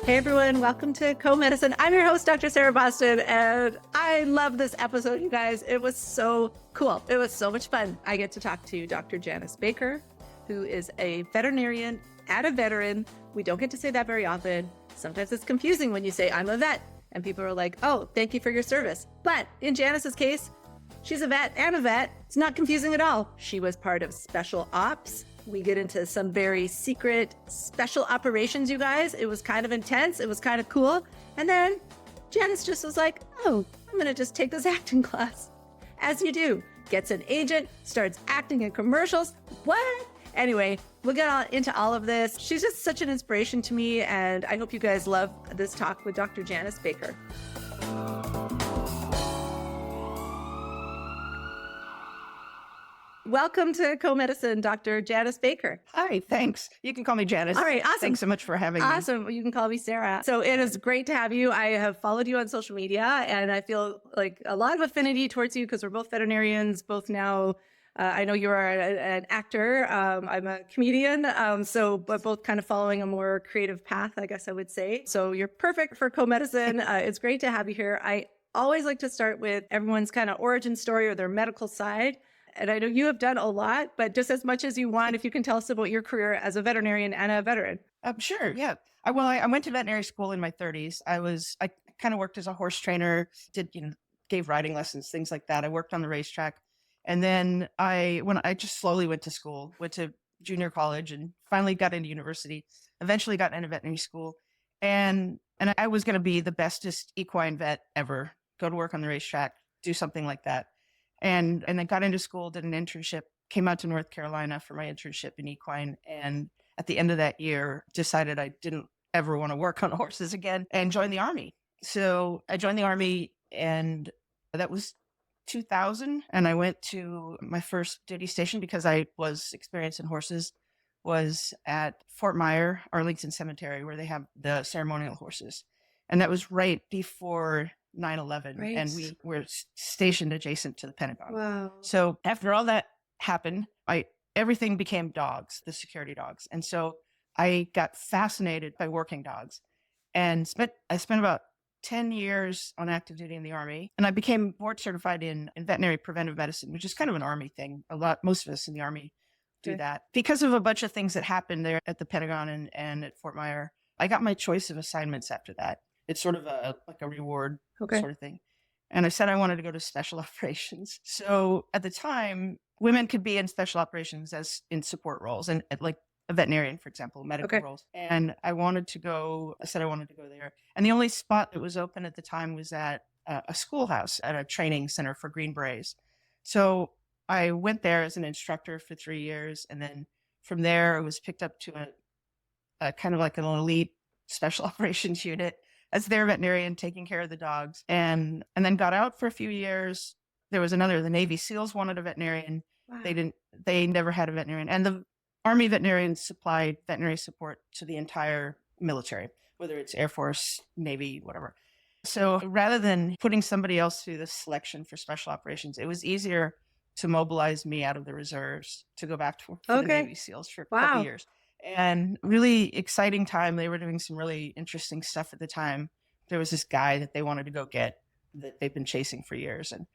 Hey everyone, welcome to Co-Medicine. I'm your host, Dr. Sarah Boston, and I love this episode, you guys. It was so cool. It was so much fun. I get to talk to Dr. Janice Baker, who is a veterinarian and a veteran. We don't get to say that very often. Sometimes it's confusing when you say, I'm a vet, and people are like, oh, thank you for your service. But in Janice's case, she's a vet and a vet. It's not confusing at all. She was part of special ops. We get into some very secret special operations, you guys. It was kind of intense. It was kind of cool. And then Janice just was like, oh, I'm going to just take this acting class. As you do. Gets an agent, starts acting in commercials. What? Anyway, we'll get into all of this. She's just such an inspiration to me, and I hope you guys love this talk with Dr. Janice Baker. Welcome to Co-Medicine, Dr. Janice Baker. Hi, thanks. You can call me Janice. All right, awesome. Thanks so much for having me. Awesome. You can call me Sarah. So it is great to have you. I have followed you on social media, and I feel like a lot of affinity towards you because we're both veterinarians, both now. I know you are an actor. I'm a comedian. But both kind of following a more creative path, I guess I would say. So you're perfect for Co-Medicine. It's great to have you here. I always like to start with everyone's kind of origin story or their medical side. And I know you have done a lot, but just as much as you want, if you can tell us about your career as a veterinarian and a veteran. Sure, yeah. I went to veterinary school in my 30s. I kind of worked as a horse trainer, gave riding lessons, things like that. I worked on the racetrack. And then I just slowly went to school, went to junior college and finally got into university, eventually got into veterinary school. And I was going to be the bestest equine vet ever, go to work on the racetrack, do something like that. And then got into school, did an internship, came out to North Carolina for my internship in equine. And at the end of that year, decided I didn't ever want to work on horses again and joined the Army. So I joined the Army, and that was 2000. And I went to my first duty station because I was experienced in horses, was at Fort Myer, Arlington Cemetery, where they have the ceremonial horses. And that was right before 9/11, Right. And we were stationed adjacent to the Pentagon. Wow. So after all that happened, everything became dogs, the security dogs. And so I got fascinated by working dogs and I spent about 10 years on active duty in the Army, and I became board certified in Veterinary Preventive Medicine, which is kind of an Army thing. Most of us in the Army do that. Because of a bunch of things that happened there at the Pentagon and at Fort Myer, I got my choice of assignments after that. It's sort of like a reward sort of thing. And I said I wanted to go to special operations. So at the time, women could be in special operations as in support roles and like a veterinarian, for example, medical roles. And I said I wanted to go there. And the only spot that was open at the time was at a schoolhouse at a training center for Green Berets. So I went there as an instructor for 3 years. And then from there, I was picked up to a kind of like an elite special operations unit as their veterinarian, taking care of the dogs, and then got out for a few years. There was the Navy SEALs wanted a veterinarian. Wow. They never had a veterinarian. And the Army veterinarians supplied veterinary support to the entire military, whether it's Air Force, Navy, whatever. So rather than putting somebody else through the selection for special operations, it was easier to mobilize me out of the reserves to go back to the Navy SEALs for a couple years. And really exciting time. They were doing some really interesting stuff at the time. There was this guy that they wanted to go get that they've been chasing for years, and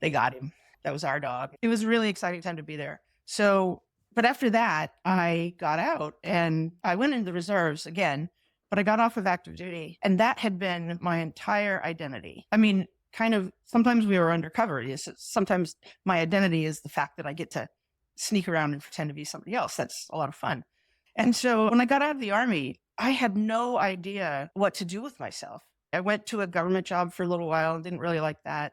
they got him. That was our dog. It was a really exciting time to be there. So, but after that, I got out and I went into the reserves again, but I got off of active duty, and that had been my entire identity. I mean, kind of, sometimes we were undercover. Sometimes my identity is the fact that I get to sneak around and pretend to be somebody else. That's a lot of fun. And so when I got out of the Army, I had no idea what to do with myself. I went to a government job for a little while and didn't really like that,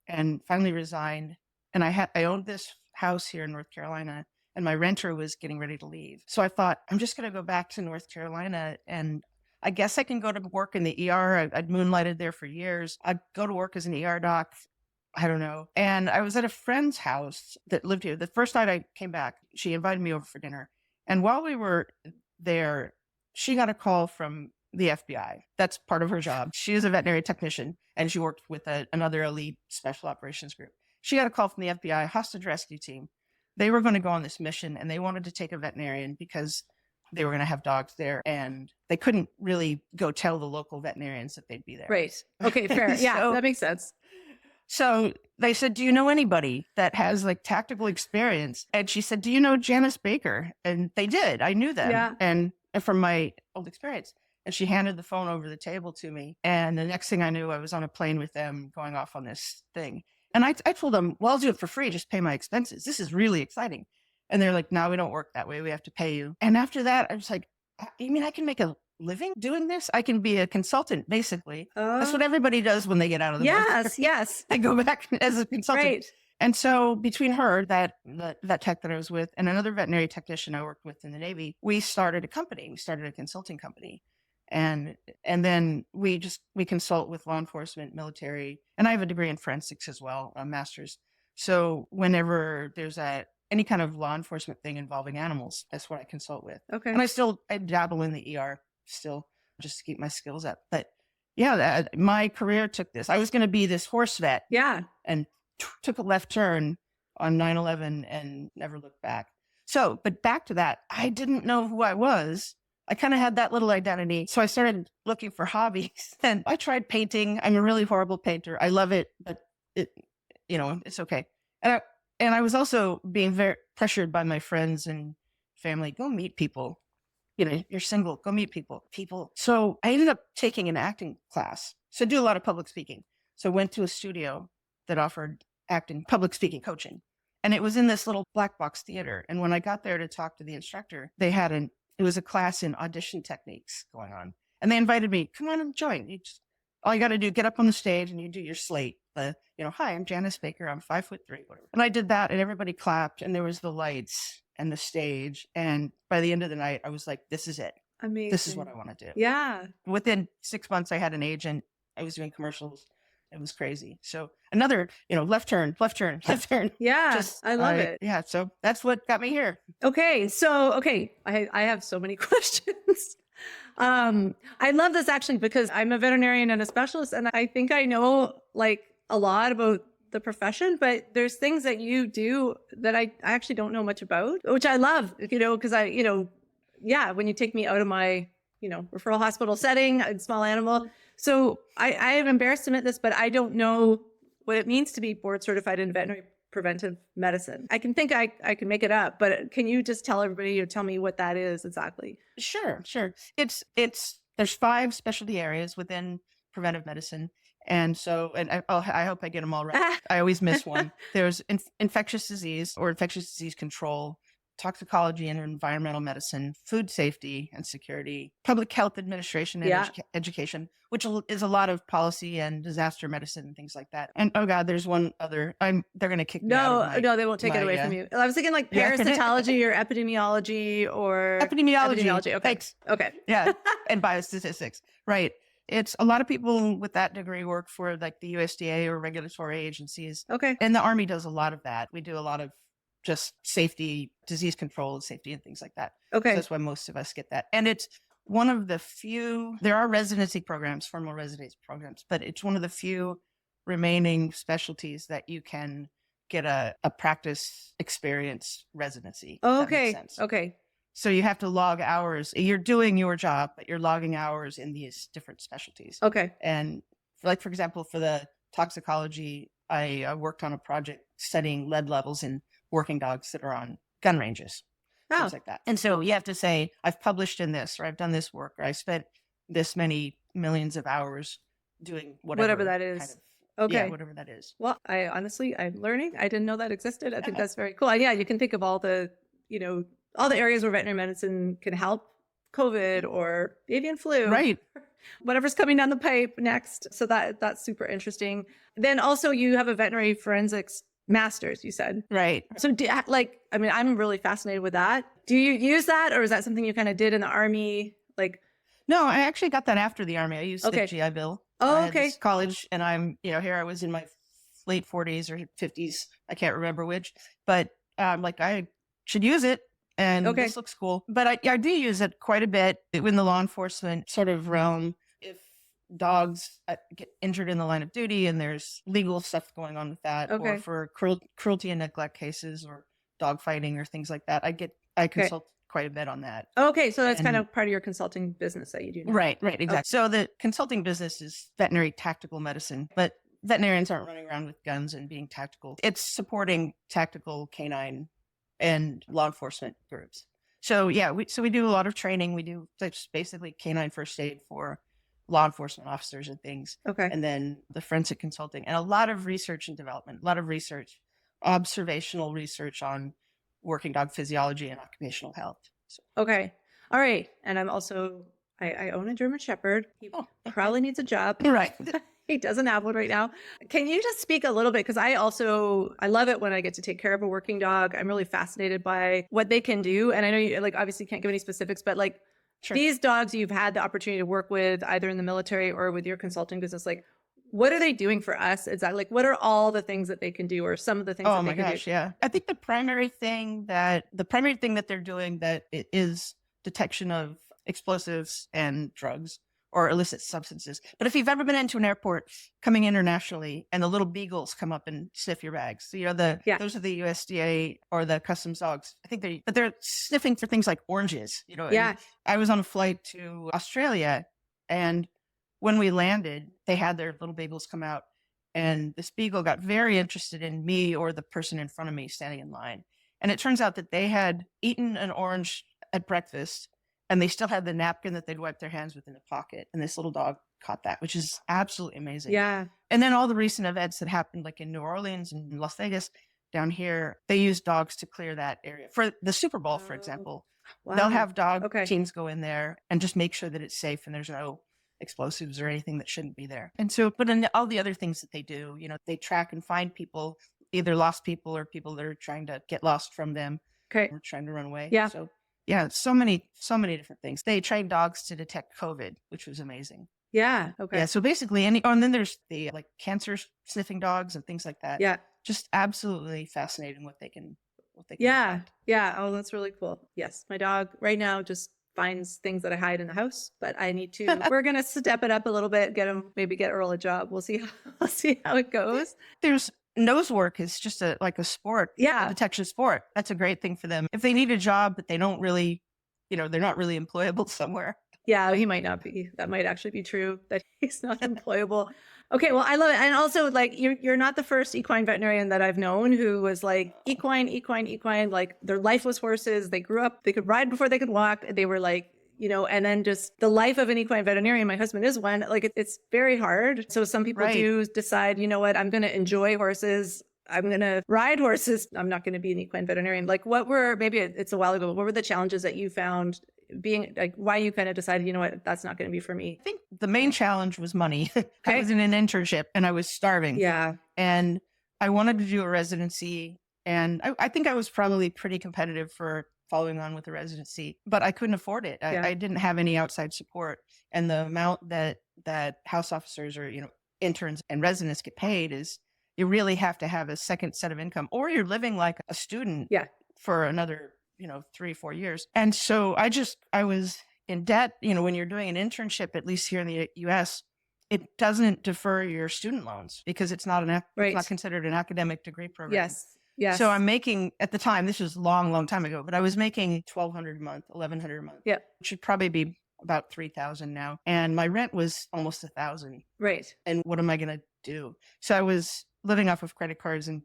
and finally resigned. And I owned this house here in North Carolina, and my renter was getting ready to leave. So I thought, I'm just going to go back to North Carolina, and I guess I can go to work in the ER. I'd moonlighted there for years. I'd go to work as an ER doc. I don't know. And I was at a friend's house that lived here. The first night I came back, she invited me over for dinner. And while we were there, she got a call from the FBI. That's part of her job. She is a veterinary technician, and she worked with another elite special operations group. She got a call from the FBI hostage rescue team. They were going to go on this mission, and they wanted to take a veterinarian because they were going to have dogs there, and they couldn't really go tell the local veterinarians that they'd be there. Right. Okay, fair. Yeah, So- that makes sense. So they said, do you know anybody that has like tactical experience? And she said, do you know Janice Baker? And they did. I knew them. Yeah. And from my old experience. And she handed the phone over the table to me. And the next thing I knew, I was on a plane with them going off on this thing. And I told them, well, I'll do it for free. Just pay my expenses. This is really exciting. And they're like, no, we don't work that way. We have to pay you. And after that, I was like, you mean I can make a living doing this? I can be a consultant, basically. That's what everybody does when they get out of the military. Yes. I go back as a consultant. Right. And so between her, that tech that I was with, and another veterinary technician I worked with in the Navy, we started a company. We started a consulting company. And then we consult with law enforcement, military, and I have a degree in forensics as well, a master's. So whenever there's any kind of law enforcement thing involving animals, that's what I consult with. Okay. And I dabble in the ER still just to keep my skills up. But yeah, my career took this. I was going to be this horse vet. Yeah. And took a left turn on 9/11 and never looked back. So, but back to that, I didn't know who I was. I kind of had that little identity. So I started looking for hobbies, and I tried painting. I'm a really horrible painter. I love it, but it's okay. And I was also being very pressured by my friends and family. Go meet people. You're single. Go meet people. So I ended up taking an acting class. So I do a lot of public speaking. So I went to a studio that offered acting, public speaking coaching. And it was in this little black box theater. And when I got there to talk to the instructor, it was a class in audition techniques going on. And they invited me, come on and join. All you got to do, get up on the stage and you do your slate. Hi, I'm Janice Baker. I'm 5'3", whatever. And I did that and everybody clapped and there was the lights and the stage. And by the end of the night, I was like, this is it. Amazing. This is what I want to do. Yeah. Within 6 months, I had an agent. I was doing commercials. It was crazy. So another, left turn. Yeah. I love it. Yeah. So that's what got me here. Okay. So, I have so many questions. I love this actually because I'm a veterinarian and a specialist, and I think I know like a lot about the profession, but there's things that you do that I actually don't know much about, which I love, because when you take me out of my, referral hospital setting, a small animal. So I am embarrassed to admit this, but I don't know what it means to be board certified in veterinary preventive medicine. I can think I can make it up, but can you just tell everybody or tell me what that is exactly? Sure. There's 5 specialty areas within preventive medicine. And so, I hope I get them all right. I always miss one. There's infectious disease or infectious disease control, toxicology and environmental medicine, food safety and security, public health administration and education, which is a lot of policy and disaster medicine and things like that. And oh God, there's one other. They're going to kick me out of No, they won't take it away from you. I was thinking like parasitology or epidemiology or epidemiology. Okay. Thanks. Okay. Yeah, and biostatistics. Right. It's a lot of people with that degree work for like the USDA or regulatory agencies. Okay. And the Army does a lot of that. We do a lot of just safety, disease control and safety and things like that. Okay. So that's why most of us get that. And it's one of the few, there are residency programs, formal residency programs, but it's one of the few remaining specialties that you can get a practice experience residency. Okay. Okay. So you have to log hours. You're doing your job, but you're logging hours in these different specialties. Okay. And for example, for the toxicology, I worked on a project studying lead levels in working dogs that are on gun ranges, things like that. And so you have to say, I've published in this, or I've done this work, or I spent this many millions of hours doing whatever that is. Kind of, okay. Yeah, whatever that is. Well, I'm learning. I didn't know that existed. I think that's very cool. And yeah, you can think of all the areas where veterinary medicine can help, COVID or avian flu. Right. Whatever's coming down the pipe next. So that's super interesting. Then also you have a veterinary forensics master's, you said. Right. So I'm really fascinated with that. Do you use that, or is that something you kind of did in the Army? No, I actually got that after the Army. I used the GI Bill. Oh, I had okay. this college, and I'm, here I was in my late 40s or 50s. I can't remember which, but I should use it. And this looks cool. But I do use it quite a bit in the law enforcement sort of realm. If dogs get injured in the line of duty and there's legal stuff going on with that, or for cruelty and neglect cases or dog fighting or things like that, I consult quite a bit on that. Okay, so that's kind And- of part of your consulting business that you do now. Right, exactly. So the consulting business is veterinary tactical medicine, but veterinarians aren't running around with guns and being tactical. It's supporting tactical canine and law enforcement groups. So yeah, we do a lot of training. We do basically canine first aid for law enforcement officers and things. Okay. And then the forensic consulting and a lot of research and development, a lot of research, observational research on working dog physiology and occupational health. So. Okay. All right. And I'm also, I own a German Shepherd. He probably needs a job. Right. He doesn't have one right now. Can you just speak a little bit? Because I love it when I get to take care of a working dog. I'm really fascinated by what they can do. And I know you obviously can't give any specifics, but these dogs you've had the opportunity to work with either in the military or with your consulting business, what are they doing for us? Is that what are all the things that they can do or some of the things that they can do? Yeah. I think the primary thing that they're doing that it is detection of explosives and drugs or illicit substances. But if you've ever been into an airport coming internationally and the little beagles come up and sniff your bags, those are the USDA or the customs dogs. I think they're sniffing for things like oranges, Yeah. I was on a flight to Australia and when we landed, they had their little beagles come out and this beagle got very interested in me or the person in front of me standing in line. And it turns out that they had eaten an orange at breakfast and they still had the napkin that they'd wipe their hands with in the pocket. And this little dog caught that, which is absolutely amazing. Yeah. And then all the recent events that happened, in New Orleans and Las Vegas down here, they use dogs to clear that area. For the Super Bowl, for example, they'll have dog teams go in there and just make sure that it's safe and there's no explosives or anything that shouldn't be there. And so, but in all the other things that they do, they track and find people, either lost people or people that are trying to get lost from them or trying to run away. Yeah. So yeah, so many different things. They train dogs to detect COVID, which was amazing. Yeah. Okay. Yeah. So basically and then there's the cancer sniffing dogs and things like that. Yeah. Just absolutely fascinating what they can Yeah. find. Yeah. Oh, that's really cool. Yes. My dog right now just finds things that I hide in the house, but I need to, we're going to step it up a little bit, maybe get Earl a job. We'll see how it goes. There's nose work is just a sport, a detection sport. That's a great thing for them. If they need a job, but they don't really, they're not really employable somewhere. Yeah, he might not be. That might actually be true that he's not employable. Okay, well, I love it. And also, you're not the first equine veterinarian that I've known who was equine. Their life was horses. They grew up, they could ride before they could walk. They were and then just the life of an equine veterinarian, my husband is one, it's very hard. So some people do decide, you know what, I'm going to enjoy horses. I'm going to ride horses. I'm not going to be an equine veterinarian. Maybe it's a while ago, what were the challenges that you found being why you kind of decided, you know what, that's not going to be for me? I think the main challenge was money. I was in an internship and I was starving. Yeah. And I wanted to do a residency. And I think I was probably pretty competitive for following on with the residency, but I couldn't afford it. I didn't have any outside support. And the amount that house officers or, interns and residents get paid is you really have to have a second set of income or you're living like a student for another 3-4 years. And so I was in debt. When you're doing an internship, at least here in the US, it doesn't defer your student loans because it's not it's not considered an academic degree program. Yes. So I'm making, at the time, this was long time ago, but I was making $1,200 a month, $1,100 a month. Yeah. Which should probably be about $3,000 now. And my rent was almost $1,000. Right. And what am I going to do? So I was living off of credit cards and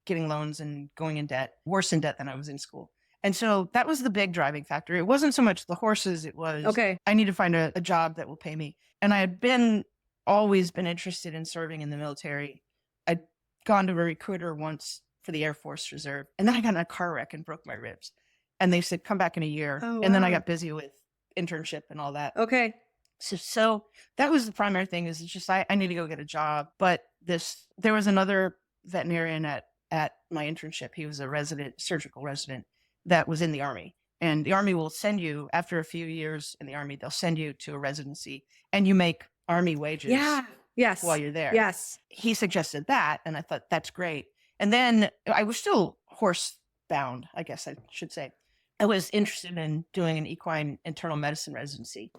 getting loans and going in debt, worse in debt than I was in school. And so that was the big driving factor. It wasn't so much the horses. It was, I need to find a job that will pay me. And I had always been interested in serving in the military. I'd gone to a recruiter once for the Air Force Reserve. And then I got in a car wreck and broke my ribs. And they said, come back in a year. Oh, wow. And then I got busy with internship and all that. Okay. So that was the primary thing is just, I need to go get a job. But there was another veterinarian at my internship. He was a surgical resident that was in the Army. And the Army will send you, after a few years in the Army, they'll send you to a residency and you make Army wages while you're there. Yes. He suggested that. And I thought, that's great. And then I was still horse bound, I guess I should say. I was interested in doing an equine internal medicine residency.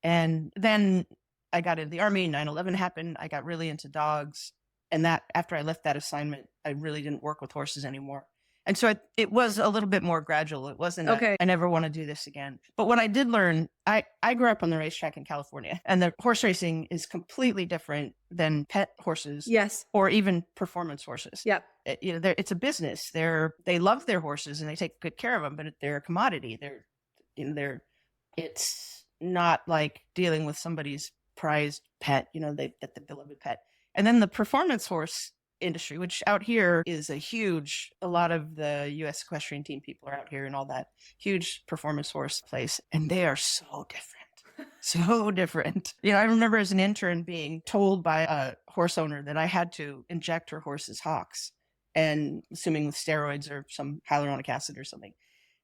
And then I got into the Army, 9/11 happened. I got really into dogs. And that after I left that assignment, I really didn't work with horses anymore. And so it was a little bit more gradual. It wasn't, Okay. I never want to do this again. But what I did learn, I grew up on the racetrack in California, and the horse racing is completely different than pet horses. Yes. Or even performance horses. Yep. It's a business. They love their horses and they take good care of them, but they're a commodity. It's not like dealing with somebody's prized pet, the beloved pet. And then the performance horse industry, which out here is a lot of the U.S. equestrian team people are out here and all that, huge performance horse place. And they are so different. So different. I remember as an intern being told by a horse owner that I had to inject her horse's hocks, and assuming with steroids or some hyaluronic acid or something.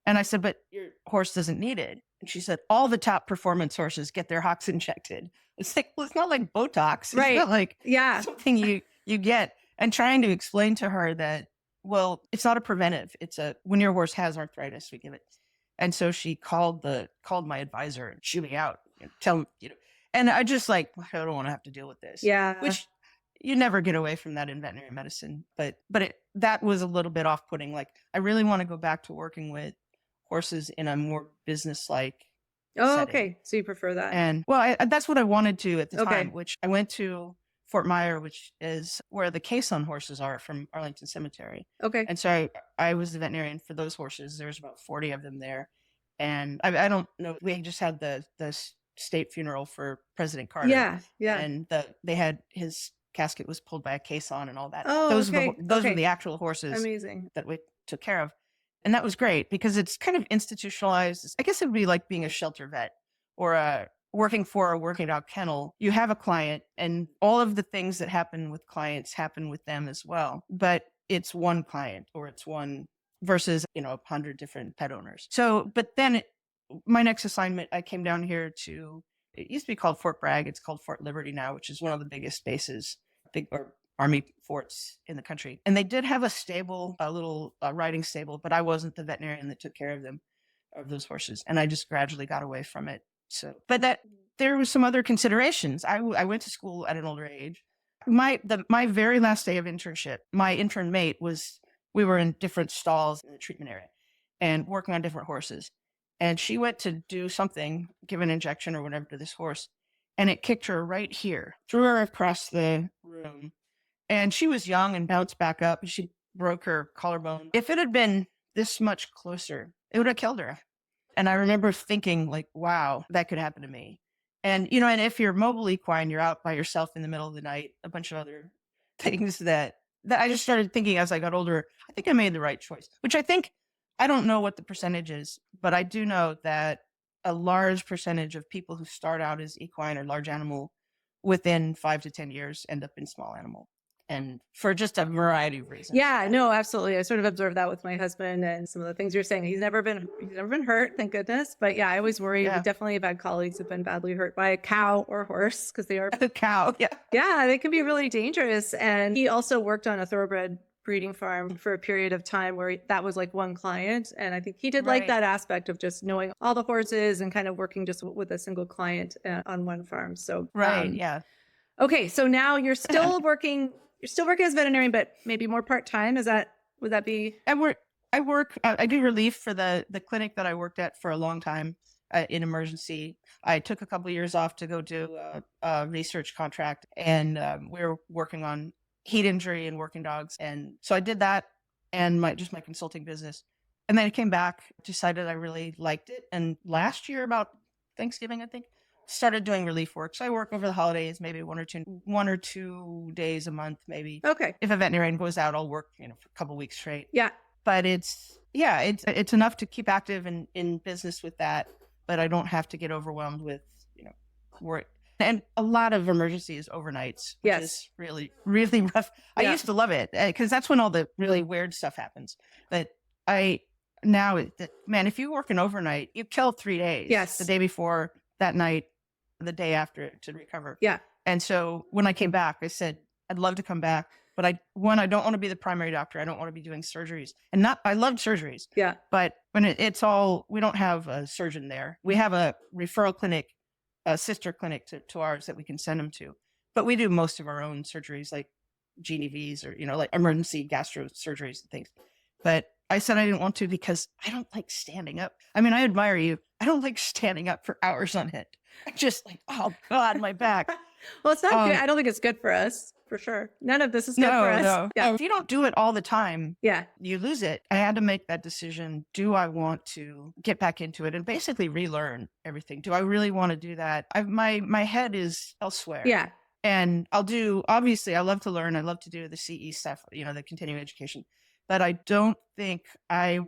And I said, but your horse doesn't need it. And she said, all the top performance horses get their hocks injected. It's like, well, it's not like Botox. It's Right. not like something you get. And trying to explain to her that, well, it's not a preventive. It's when your horse has arthritis, we give it. And so she called my advisor and shoo me out and tell him, and I just I don't want to have to deal with this. Yeah. Which you never get away from that in veterinary medicine. But that was a little bit off-putting. Like, I really want to go back to working with horses in a more business-like setting. Okay. So you prefer that. And well, that's what I wanted to at the Okay. time, which I went to Fort Myer, which is where the caisson horses are from Arlington Cemetery. Okay. And so I was the veterinarian for those horses. There's about 40 of them there. And I don't know, we just had the state funeral for President Carter. Yeah. Yeah. And they had his casket was pulled by a caisson and all that. Oh, those okay. those were the actual horses Amazing. that we took care of. And that was great because it's kind of institutionalized. I guess it would be like being a shelter vet or working for a working dog kennel. You have a client and all of the things that happen with clients happen with them as well. But it's one client or it's one versus, 100 different pet owners. So, but then my next assignment, I came down here it used to be called Fort Bragg. It's called Fort Liberty now, which is one of the biggest bases, Army forts in the country. And they did have a stable, a little riding stable, but I wasn't the veterinarian that took care of those horses. And I just gradually got away from it. So, but there was some other considerations. I went to school at an older age. My very last day of internship, my intern mate we were in different stalls in the treatment area and working on different horses. And she went to do something, give an injection or whatever to this horse. And it kicked her right here, threw her across the room. And she was young and bounced back up and she broke her collarbone. If it had been this much closer, it would have killed her. And I remember thinking like, wow, that could happen to me. And, and if you're mobile equine, you're out by yourself in the middle of the night, a bunch of other things that I just started thinking as I got older, I think I made the right choice, which I don't know what the percentage is, but I do know that a large percentage of people who start out as equine or large animal within 5 to 10 years end up in small animal. And for just a variety of reasons. Yeah, no, absolutely. I sort of observed that with my husband and some of the things you're saying. He's never been hurt, thank goodness. But yeah, I always worry. Yeah. We definitely have had colleagues who've been badly hurt by a cow or horse because they are a cow. Yeah. Yeah, they can be really dangerous. And he also worked on a thoroughbred breeding farm for a period of time where that was like one client. And I think he did like that aspect of just knowing all the horses and kind of working just with a single client on one farm. So yeah. Okay, so now you're still working. You're still working as a veterinarian, but maybe more part-time. Would that be? I do relief for the clinic that I worked at for a long time in emergency. I took a couple of years off to go do a research contract, and we were working on heat injury and working dogs. And so I did that and my consulting business. And then I came back, decided I really liked it. And last year, about Thanksgiving, I think, started doing relief work. So I work over the holidays, maybe one or two days a month, maybe. Okay. If a veterinarian goes out, I'll work, for a couple of weeks straight. Yeah. But it's enough to keep active in business with that, but I don't have to get overwhelmed with, work. And a lot of emergencies overnights, which is really, really rough. I used to love it because that's when all the really weird stuff happens. But if you work an overnight, you kill 3 days. Yes. The day before, that night, the day after to recover. Yeah. And so when I came back, I said, I'd love to come back. But I don't want to be the primary doctor. I don't want to be doing surgeries. I loved surgeries. Yeah. But when it's all, we don't have a surgeon there. We have a referral clinic, a sister clinic to ours that we can send them to. But we do most of our own surgeries like GNVs or, like emergency gastro surgeries and things. But I said I didn't want to because I don't like standing up. I mean, I admire you. I don't like standing up for hours on end. I'm just like, oh God, my back. Well, it's not good. I don't think it's good for us, for sure. None of this is good for us. No. Yeah. If you don't do it all the time, Yeah. you lose it. I had to make that decision. Do I want to get back into it and basically relearn everything? Do I really want to do that? My head is elsewhere. Yeah. And obviously, I love to learn. I love to do the CE stuff, the continuing education. But I don't think I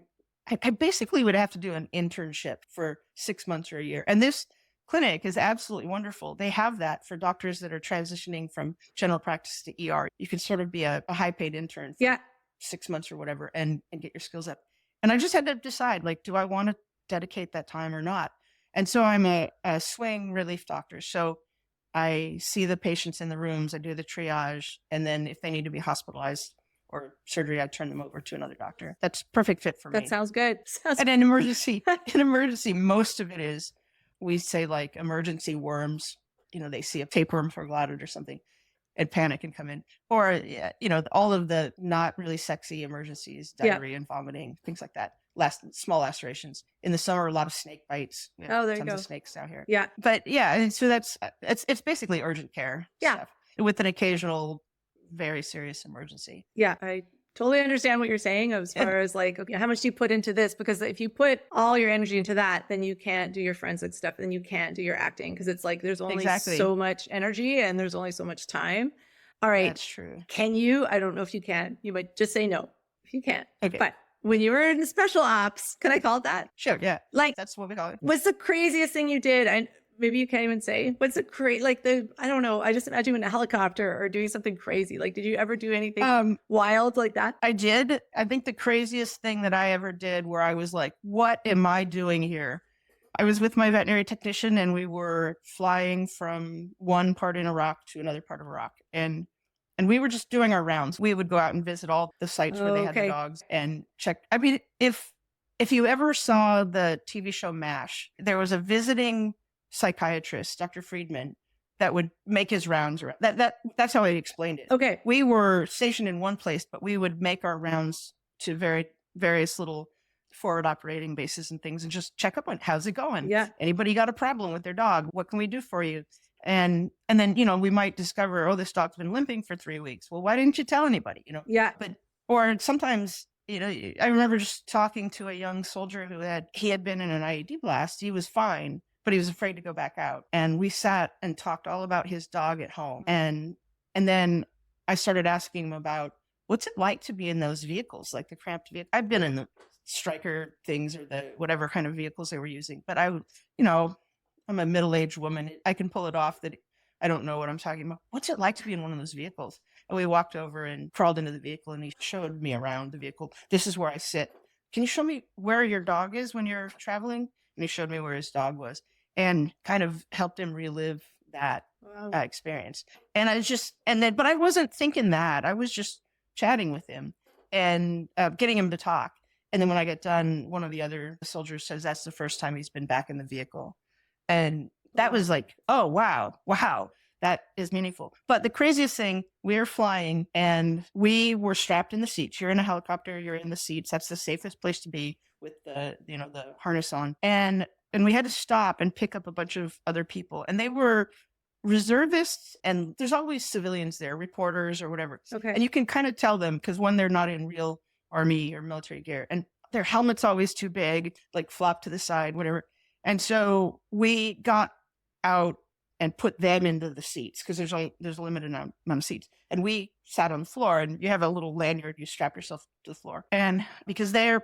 basically would have to do an internship for 6 months or a year. And this clinic is absolutely wonderful. They have that for doctors that are transitioning from general practice to ER. You can sort of be a high-paid intern for 6 months or whatever and get your skills up. And I just had to decide, like, do I want to dedicate that time or not? And so I'm a swing relief doctor. So I see the patients in the rooms, I do the triage, and then if they need to be hospitalized or surgery, I turn them over to another doctor. That's perfect fit for me. That sounds good. And in emergency, most of it is, we say like emergency worms, they see a tapeworm for glotted or something and panic and come in. Or, all of the not really sexy emergencies, diarrhea and vomiting, things like that. Small lacerations. In the summer, a lot of snake bites. There you tons go. of snakes out here. Yeah. But yeah, and so it's basically urgent care stuff with an occasional very serious emergency. Yeah. I totally understand what you're saying as far as like, okay, how much do you put into this? Because if you put all your energy into that, then you can't do your forensic stuff. Then you can't do your acting because it's like there's only so much energy and there's only so much time. All right. That's true. Can you? I don't know if you can. You might just say no if you can't. Okay. But when you were in special ops, can I call it that? Sure. Yeah. Like, that's what we call it. What's the craziest thing you did? Maybe you can't even say. What's the I don't know. I just imagine you in a helicopter or doing something crazy. Like, did you ever do anything wild like that? I did. I think the craziest thing that I ever did where I was like, what am I doing here? I was with my veterinary technician and we were flying from one part in Iraq to another part of Iraq. And we were just doing our rounds. We would go out and visit all the sites where they had the dogs and check. I mean, if you ever saw the TV show MASH, there was a visiting psychiatrist, Dr. Friedman, that would make his rounds around. That's how he explained it. Okay. We were stationed in one place, but we would make our rounds to various little forward operating bases and things and just check up on how's it going. Yeah. Anybody got a problem with their dog? What can we do for you? And then, we might discover, this dog's been limping for 3 weeks. Well, why didn't you tell anybody? Yeah. Or sometimes, I remember just talking to a young soldier he had been in an IED blast. He was fine, but he was afraid to go back out. And we sat and talked all about his dog at home. And then I started asking him about what's it like to be in those vehicles, like the cramped vehicle. I've been in the striker things or the whatever kind of vehicles they were using, but I'm a middle-aged woman. I can pull it off that I don't know what I'm talking about. What's it like to be in one of those vehicles? And we walked over and crawled into the vehicle and he showed me around the vehicle. This is where I sit. Can you show me where your dog is when you're traveling? And he showed me where his dog was and kind of helped him relive that experience. And but I wasn't thinking that. I was just chatting with him and getting him to talk. And then when I get done, one of the other soldiers says that's the first time he's been back in the vehicle. And that was like, oh, wow, that is meaningful. But the craziest thing, we were flying and we were strapped in the seats. You're in a helicopter, you're in the seats. That's the safest place to be with the harness on. And we had to stop and pick up a bunch of other people. And they were reservists and there's always civilians there, reporters or whatever. Okay. And you can kind of tell them because when they're not in real army or military gear and their helmet's always too big, like flop to the side, whatever. And so we got out and put them into the seats because there's a limited amount of seats. And we sat on the floor and you have a little lanyard, you strap yourself to the floor. And because they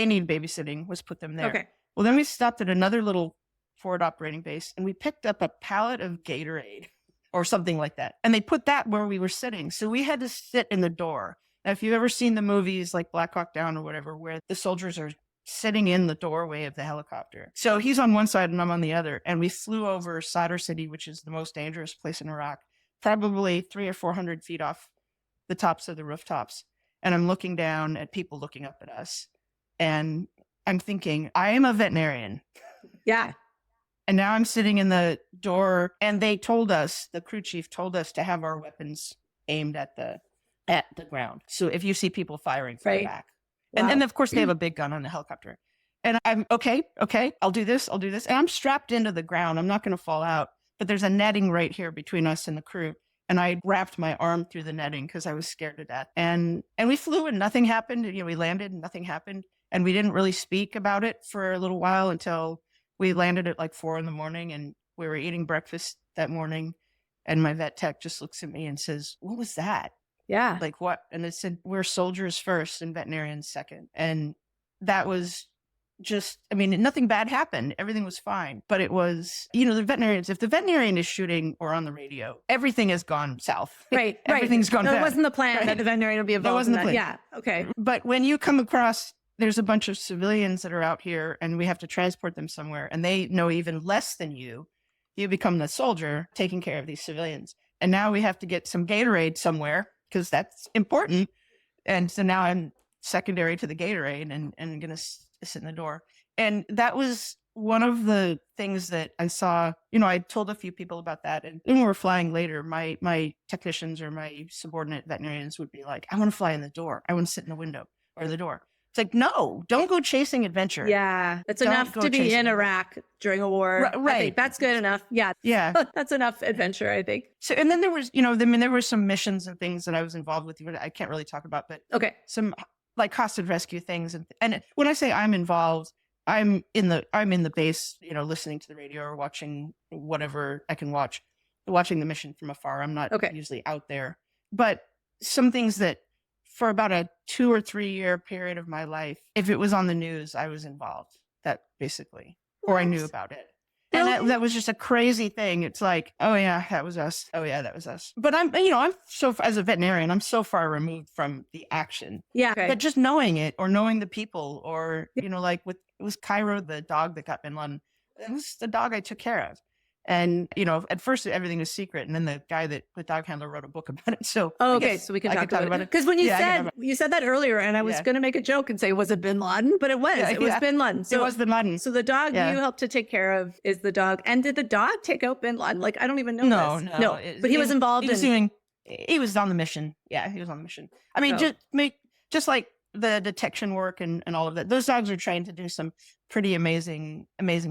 need babysitting, was put them there. Okay. Well, then we stopped at another little forward operating base and we picked up a pallet of Gatorade or something like that. And they put that where we were sitting. So we had to sit in the door. Now, if you've ever seen the movies like Black Hawk Down or whatever, where the soldiers are sitting in the doorway of the helicopter. So he's on one side and I'm on the other. And we flew over Sadr City, which is the most dangerous place in Iraq, probably 300 or 400 feet off the tops of the rooftops. And I'm looking down at people looking up at us. And I'm thinking, I am a veterinarian. Yeah. And now I'm sitting in the door and they told us, the crew chief told us to have our weapons aimed at the ground. So if you see people firing, fire back. And then of course they have a big gun on the helicopter. And I'm okay, I'll do this. And I'm strapped into the ground. I'm not going to fall out, but there's a netting right here between us and the crew. And I wrapped my arm through the netting because I was scared to death. And we flew and nothing happened. We landed and nothing happened. And we didn't really speak about it for a little while until we landed at like 4 a.m. and we were eating breakfast that morning. And my vet tech just looks at me and says, "What was that?" Yeah. Like what? And it said, "We're soldiers first and veterinarians second." And that was just, nothing bad happened. Everything was fine. But it was, the veterinarians, if the veterinarian is shooting or on the radio, everything has gone south. Right. Everything's gone bad. That wasn't the plan that the veterinarian will be involved. That wasn't the plan. Yeah. Okay. But when you come across, there's a bunch of civilians that are out here and we have to transport them somewhere and they know even less than you become the soldier taking care of these civilians. And now we have to get some Gatorade somewhere because that's important. And so now I'm secondary to the Gatorade and going to sit in the door. And that was one of the things that I saw, I told a few people about that. And when we were flying later, my technicians or my subordinate veterinarians would be like, "I want to fly in the door. I want to sit in the window or the door." It's like, no, don't go chasing adventure. Yeah. It's enough to be in Iraq during a war. Right. I think that's good enough. Yeah. Yeah. That's enough adventure, I think. So, and then there was, there were some missions and things that I was involved with, I can't really talk about, but okay. Some like hostage rescue things. And when I say I'm involved, I'm in the base, listening to the radio or watching whatever I can watching the mission from afar. I'm not usually out there, but some things that for about a 2 or 3 year period of my life, if it was on the news, I was involved. That basically, or I knew about it. And that was just a crazy thing. It's like, oh yeah, that was us. Oh yeah, that was us. But I'm so, as a veterinarian, I'm so far removed from the action. Yeah. Okay. But just knowing it or knowing the people or, like it was Cairo, the dog that got bin Laden. It was the dog I took care of. And, at first everything was secret. And then the dog handler wrote a book about it. So, so we can talk about it. Because when you said that earlier, and I was going to make a joke and say, was it bin Laden? But it was. It was bin Laden. So, it was bin Laden. So the dog you helped to take care of is the dog. And did the dog take out bin Laden? Like, I don't even know this. No. But he was involved he was on the mission. Yeah, he was on the mission. Just like the detection work and all of that. Those dogs are trained to do some pretty amazing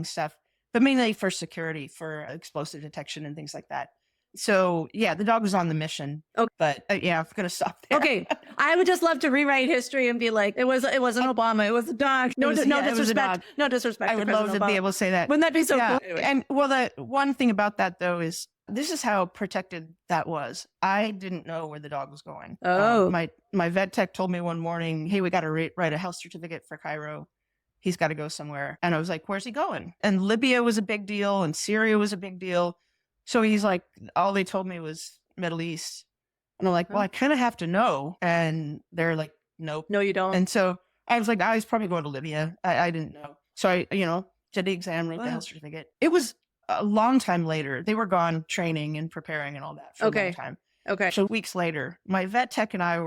stuff. But mainly for security, for explosive detection and things like that. So yeah, the dog was on the mission. Okay. But I'm going to stop there. Okay. I would just love to rewrite history and be like, it wasn't Obama. It was a dog. No disrespect. No disrespect. I would love to be able to say that. Wouldn't that be so cool? Anyway. And the one thing about that though is this is how protected that was. I didn't know where the dog was going. Oh. My vet tech told me one morning, "Hey, we got to write a health certificate for Cairo. He's got to go somewhere." And I was like, "Where's he going?" And Libya was a big deal and Syria was a big deal. So he's like, all they told me was Middle East. And I'm like, well, I kind of have to know. And they're like, nope. No, you don't. And so I was like, he's probably going to Libya. I didn't know. So I, did the exam, wrote the health certificate. It was a long time later. They were gone training and preparing and all that for a long time. Okay. So weeks later, my vet tech and I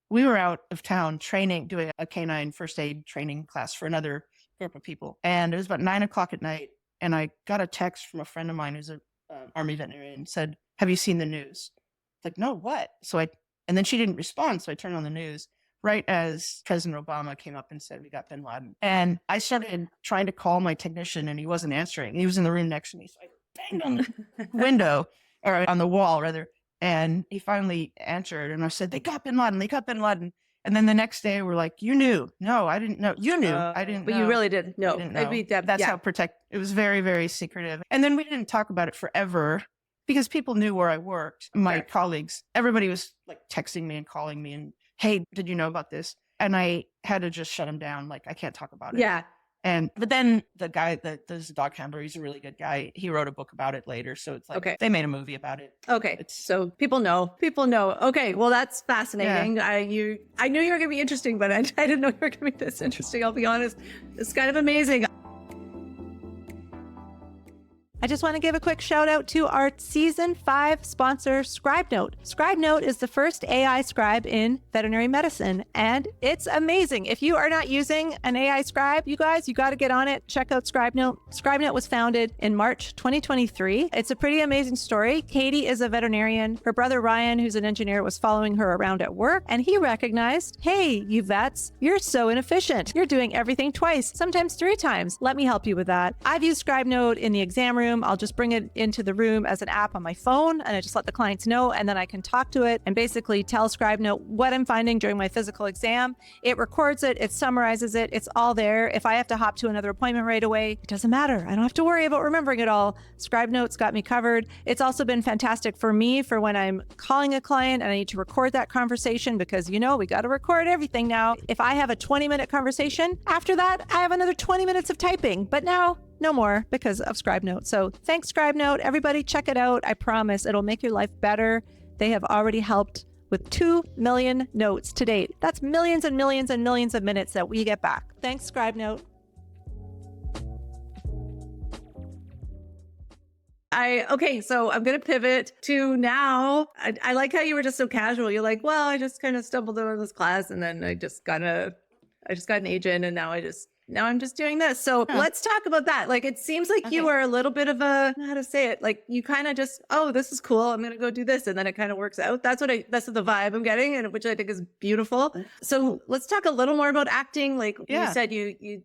we were out of town training, doing a canine first aid training class for another group of people. And it was about 9:00 at night. And I got a text from a friend of mine who's an Army veterinarian, said, "Have you seen the news?" Like, "No, what?" And then she didn't respond. So I turned on the news right as President Obama came up and said, "We got bin Laden." And I started trying to call my technician and he wasn't answering. He was in the room next to me. So I banged on the window, or on the wall rather. And he finally answered and I said, "They got bin Laden. They got bin Laden." And then the next day we're like, "You knew." "No, I didn't know." "You knew." "I didn't know." But you really didn't know. That's how it was very, very secretive. And then we didn't talk about it forever because people knew where I worked. My colleagues, everybody was like texting me and calling me and, "Hey, did you know about this?" And I had to just shut him down. Like, I can't talk about it. Yeah. But then the guy there's a dog handler, he's a really good guy. He wrote a book about it later. So it's like, they made a movie about it. Okay. So people know. Okay. Well, that's fascinating. Yeah. I knew you were going to be interesting, but I didn't know you were going to be this interesting. I'll be honest. It's kind of amazing. I just want to give a quick shout out to our season 5 sponsor, ScribeNote. ScribeNote is the first AI scribe in veterinary medicine, and it's amazing. If you are not using an AI scribe, you guys, you got to get on it. Check out ScribeNote. ScribeNote was founded in March 2023. It's a pretty amazing story. Katie is a veterinarian. Her brother Ryan, who's an engineer, was following her around at work, and he recognized, hey, you vets, you're so inefficient. You're doing everything twice, sometimes 3 times. Let me help you with that. I've used ScribeNote in the exam room. I'll just bring it into the room as an app on my phone, and I just let the clients know, and then I can talk to it and basically tell ScribeNote what I'm finding during my physical exam. It records it, it summarizes it, it's all there. If I have to hop to another appointment right away, it doesn't matter. I don't have to worry about remembering it all. ScribeNote's got me covered. It's also been fantastic for me for when I'm calling a client and I need to record that conversation, because we got to record everything now. If I have a 20-minute conversation, after that, I have another 20 minutes of typing, but now no more because of ScribeNote. So thanks, ScribeNote. Everybody check it out. I promise it'll make your life better. They have already helped with 2 million notes to date. That's millions and millions and millions of minutes that we get back. Thanks, ScribeNote. Okay, so I'm going to pivot to now. I like how you were just so casual. You're like, well, I just kind of stumbled into this class, and then I just got an agent, and now I'm just doing this. So let's talk about that. Like, it seems like you are a little bit of a, how to say it? Like, you kind of just, oh, this is cool. I'm going to go do this. And then it kind of works out. That's the vibe I'm getting, and which I think is beautiful. So let's talk a little more about acting. Like you said, you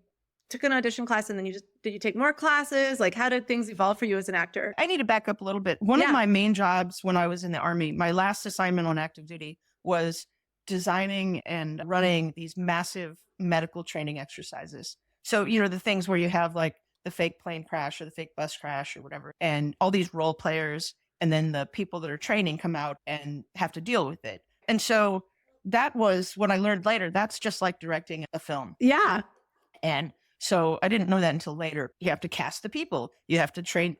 took an audition class, and then did you take more classes? Like, how did things evolve for you as an actor? I need to back up a little bit. One of my main jobs when I was in the Army, my last assignment on active duty was designing and running these massive medical training exercises. So, the things where you have like the fake plane crash or the fake bus crash or whatever, and all these role players, and then the people that are training come out and have to deal with it. And so that was what I learned later. That's just like directing a film. Yeah. And so I didn't know that until later. You have to cast the people. You have to train,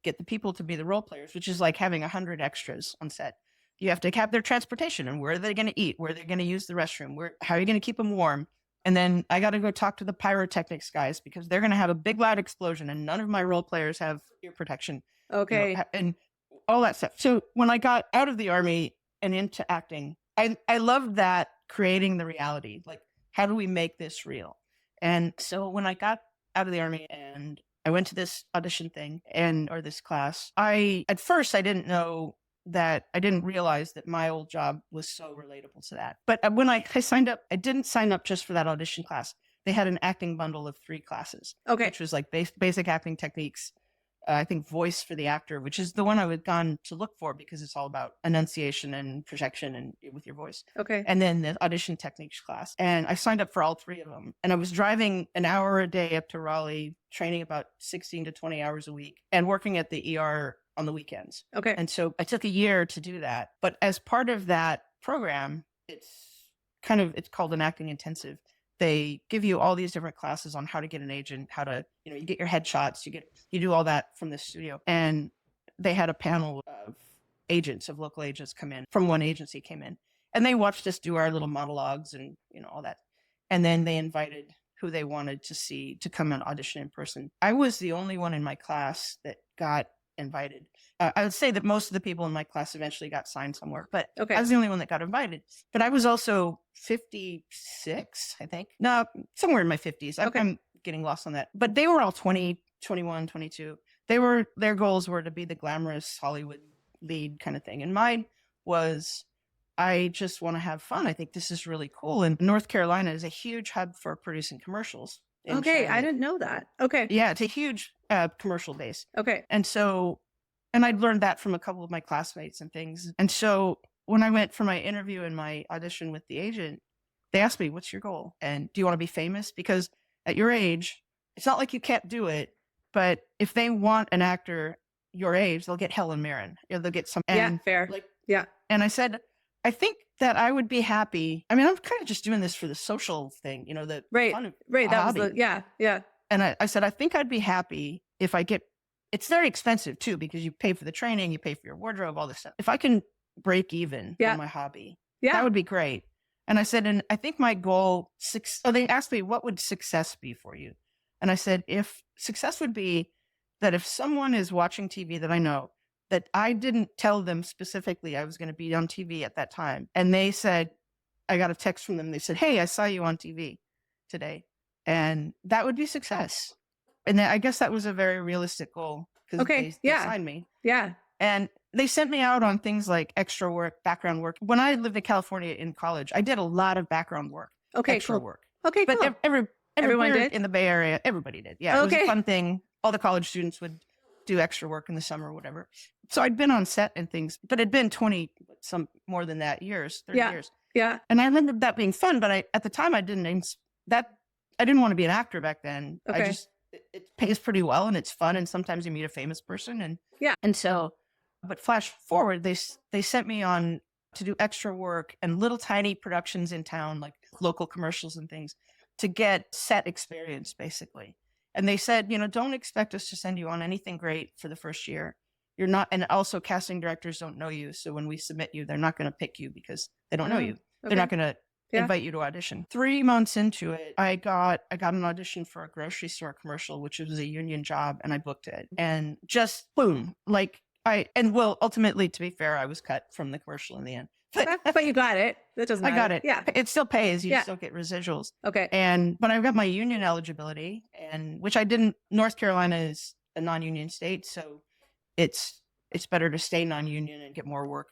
get the people to be the role players, which is like having 100 extras on set. You have to have their transportation, and where are they going to eat, where they're going to use the restroom, how are you going to keep them warm? And then I got to go talk to the pyrotechnics guys, because they're going to have a big loud explosion, and none of my role players have ear protection. Okay. And all that stuff. So when I got out of the Army and into acting, I loved that, creating the reality. Like, how do we make this real? And so when I got out of the Army and I went to this audition thing or this class, at first I didn't realize that my old job was so relatable to that. But when I signed up, I didn't sign up just for that audition class. They had an acting bundle of 3 classes, which was like basic acting techniques. I think voice for the actor, which is the one I had gone to look for because it's all about enunciation and projection and with your voice. Okay. And then the audition techniques class. And I signed up for all 3 of them. And I was driving an hour a day up to Raleigh, training about 16 to 20 hours a week, and working at the ER on the weekends. Okay. And so I took a year to do that. But as part of that program, it's called an acting intensive. They give you all these different classes on how to get an agent, how to, you get your headshots, you do all that from the studio. And they had a panel of local agents come in from one agency came in, and they watched us do our little monologues and, all that. And then they invited who they wanted to see to come and audition in person. I was the only one in my class that got invited. I would say that most of the people in my class eventually got signed somewhere, but I was the only one that got invited. But I was also 56, I think. No, somewhere in my 50s. I'm getting lost on that. But they were all 20, 21, 22. Their goals were to be the glamorous Hollywood lead kind of thing. And mine was, I just want to have fun. I think this is really cool. And North Carolina is a huge hub for producing commercials. Okay, I didn't know that. Okay. Yeah, it's a huge commercial base. Okay. And I'd learned that from a couple of my classmates and things. And so when I went for my interview and my audition with the agent, they asked me, what's your goal? And do you want to be famous? Because at your age, it's not like you can't do it, but if they want an actor your age, they'll get Helen Mirren. They'll get some. Yeah, fair. And I said, I think that I would be happy. I mean, I'm kind of just doing this for the social thing, the fun of that hobby. was yeah. And I said, I think I'd be happy if it's very expensive too, because you pay for the training, you pay for your wardrobe, all this stuff. If I can break even on my hobby, that would be great. And I said, and I think my goal, they asked me, what would success be for you? And I said, if success would be that if someone is watching TV that I know, that I didn't tell them specifically I was going to be on TV at that time, and they said, I got a text from them. They said, "Hey, I saw you on TV today," and that would be success. And I guess that was a very realistic goal because Okay. they signed me. Yeah. And they sent me out on things like extra work, background work. When I lived in California in college, I did a lot of background work, Okay. extra Cool. work. Okay. But Cool. Everyone everywhere did? in the Bay Area, everybody did. Yeah, it was Okay. a fun thing. All the college students would do extra work in the summer or whatever. So I'd been on set and things, but it'd been 20, some more than that years, 30 years. Yeah. And I remember that being fun, but at the time I didn't want to be an actor back then. Okay. It pays pretty well and it's fun. And sometimes you meet a famous person and Yeah. And so, but flash forward, they sent me on to do extra work and little tiny productions in town, like local commercials and things, to get set experience basically. And they said, don't expect us to send you on anything great for the first year. You're not, and also casting directors don't know you. So when we submit you, they're not going to pick you because they don't know you. They're not going to invite you to audition. 3 months into it, I got an audition for a grocery store commercial, which was a union job, and I booked it. And just boom, ultimately, to be fair, I was cut from the commercial in the end. But you got it. That doesn't matter. I got it. Yeah. It still pays. You still get residuals. Okay. But I got my union eligibility, and which I didn't. North Carolina is a non-union state, so it's better to stay non-union and get more work.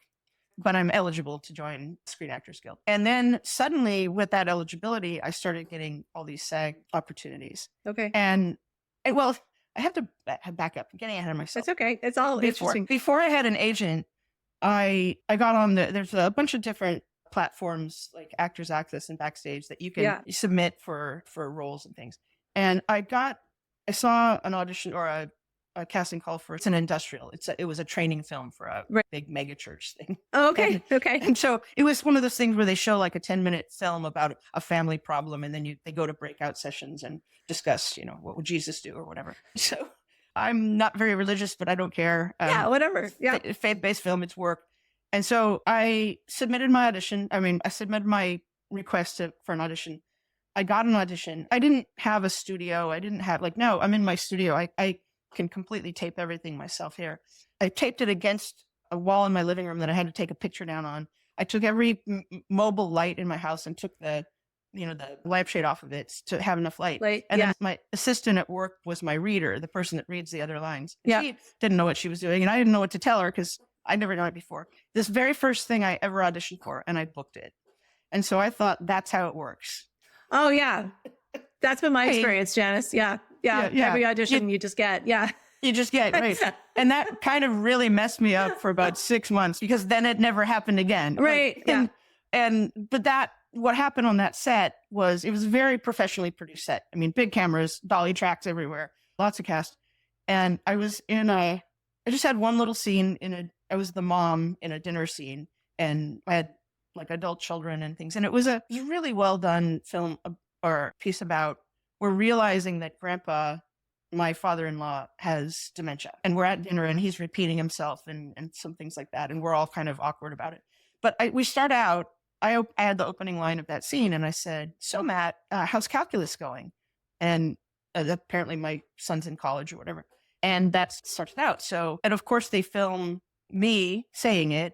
But I'm eligible to join Screen Actors Guild. And then suddenly, with that eligibility, I started getting all these SAG opportunities. Okay. And well, I have to back up. I'm getting ahead of myself. That's okay. It's all interesting. Before I had an agent, I got on there's a bunch of different platforms like Actors Access and Backstage that you can submit for roles and things. And I saw an audition or a casting call for, it's an industrial. It was a training film for a big mega church thing. Oh, okay. Okay. And so it was one of those things where they show like a 10-minute film about a family problem. And then they go to breakout sessions and discuss, what would Jesus do or whatever. So I'm not very religious, but I don't care. Whatever. Yeah. Faith-based film, it's work. And so I submitted my audition. I submitted my request for an audition. I got an audition. I didn't have a studio. I didn't have no, I'm in my studio. I can completely tape everything myself here. I taped it against a wall in my living room that I had to take a picture down on. I took every mobile light in my house and took the lampshade off of it to have enough light. And then my assistant at work was my reader, the person that reads the other lines. She didn't know what she was doing, and I didn't know what to tell her because I'd never done it before. This very first thing I ever auditioned for, and I booked it. And so I thought, that's how it works. Oh, yeah. That's been my experience, Janice. Yeah. Every audition you just get. Yeah. You just get, right. And that kind of really messed me up for about 6 months because then it never happened again. Right. But what happened on that set was it was a very professionally produced set. Big cameras, dolly tracks everywhere, lots of cast. And I just had one little scene I was the mom in a dinner scene, and I had like adult children and things. And it was a really well done film or piece about, we're realizing that Grandpa, my father-in-law, has dementia, and we're at dinner and he's repeating himself and some things like that. And we're all kind of awkward about it. But we start out, I had the opening line of that scene and I said, "So Matt, how's calculus going?" And apparently my son's in college or whatever. And that started out. So, and of course they film me saying it,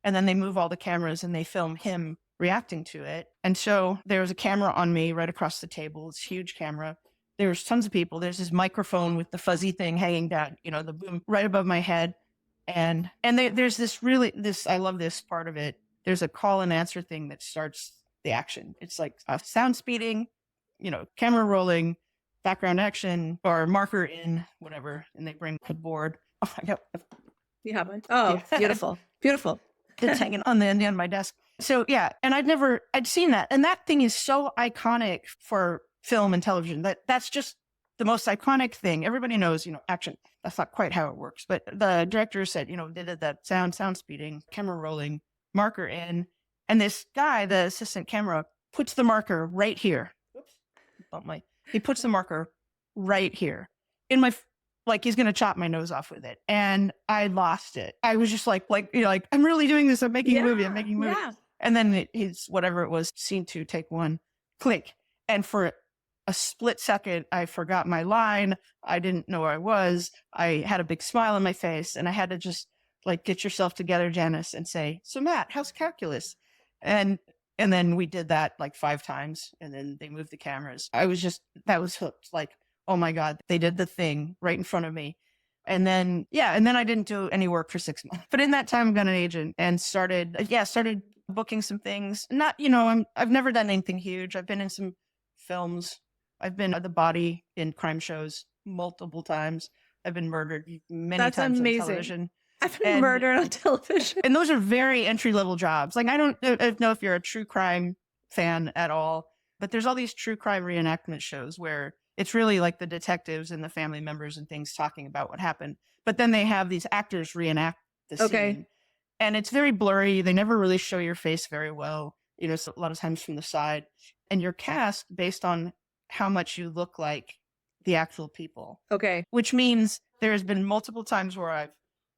and then they move all the cameras and they film him reacting to it. And so there was a camera on me right across the table. It's a huge camera. There's tons of people. There's this microphone with the fuzzy thing hanging down, the boom right above my head. And there's I love this part of it. There's a call and answer thing that starts the action. It's like sound speeding, camera rolling, background action, or marker in, whatever. And they bring a board. Oh, I got. You have one? Oh, yeah. Beautiful. Beautiful. It's hanging on the end of my desk. So yeah, and I'd seen that. And that thing is so iconic for film and television. That's just the most iconic thing. Everybody knows, action. That's not quite how it works. But the director said, they did that sound speeding, camera rolling, marker in. And this guy, the assistant camera, puts the marker right here. Oops. He puts the marker right here in my, like he's going to chop my nose off with it. And I lost it. I was just like, I'm really doing this. I'm making a movie. I'm making a movie. Yeah. And then he's whatever it was, scene 2, take 1, click. And for a split second, I forgot my line. I didn't know where I was. I had a big smile on my face, and I had to just like, get yourself together, Janice, and say, so Matt, how's calculus? And then we did that like 5 times, and then they moved the cameras. That was hooked. Like, oh my God, they did the thing right in front of me. And then I didn't do any work for 6 months. But in that time, I got an agent and started booking some things. Not, I've never done anything huge. I've been in some films. I've been the body in crime shows multiple times. I've been murdered many times on television. I've been murdered on television. And those are very entry-level jobs. Like, I don't know if you're a true crime fan at all, but there's all these true crime reenactment shows where it's really like the detectives and the family members and things talking about what happened. But then they have these actors reenact the scene. And it's very blurry. They never really show your face very well, so a lot of times from the side. And you're cast based on how much you look like the actual people. Okay. Which means there has been multiple times where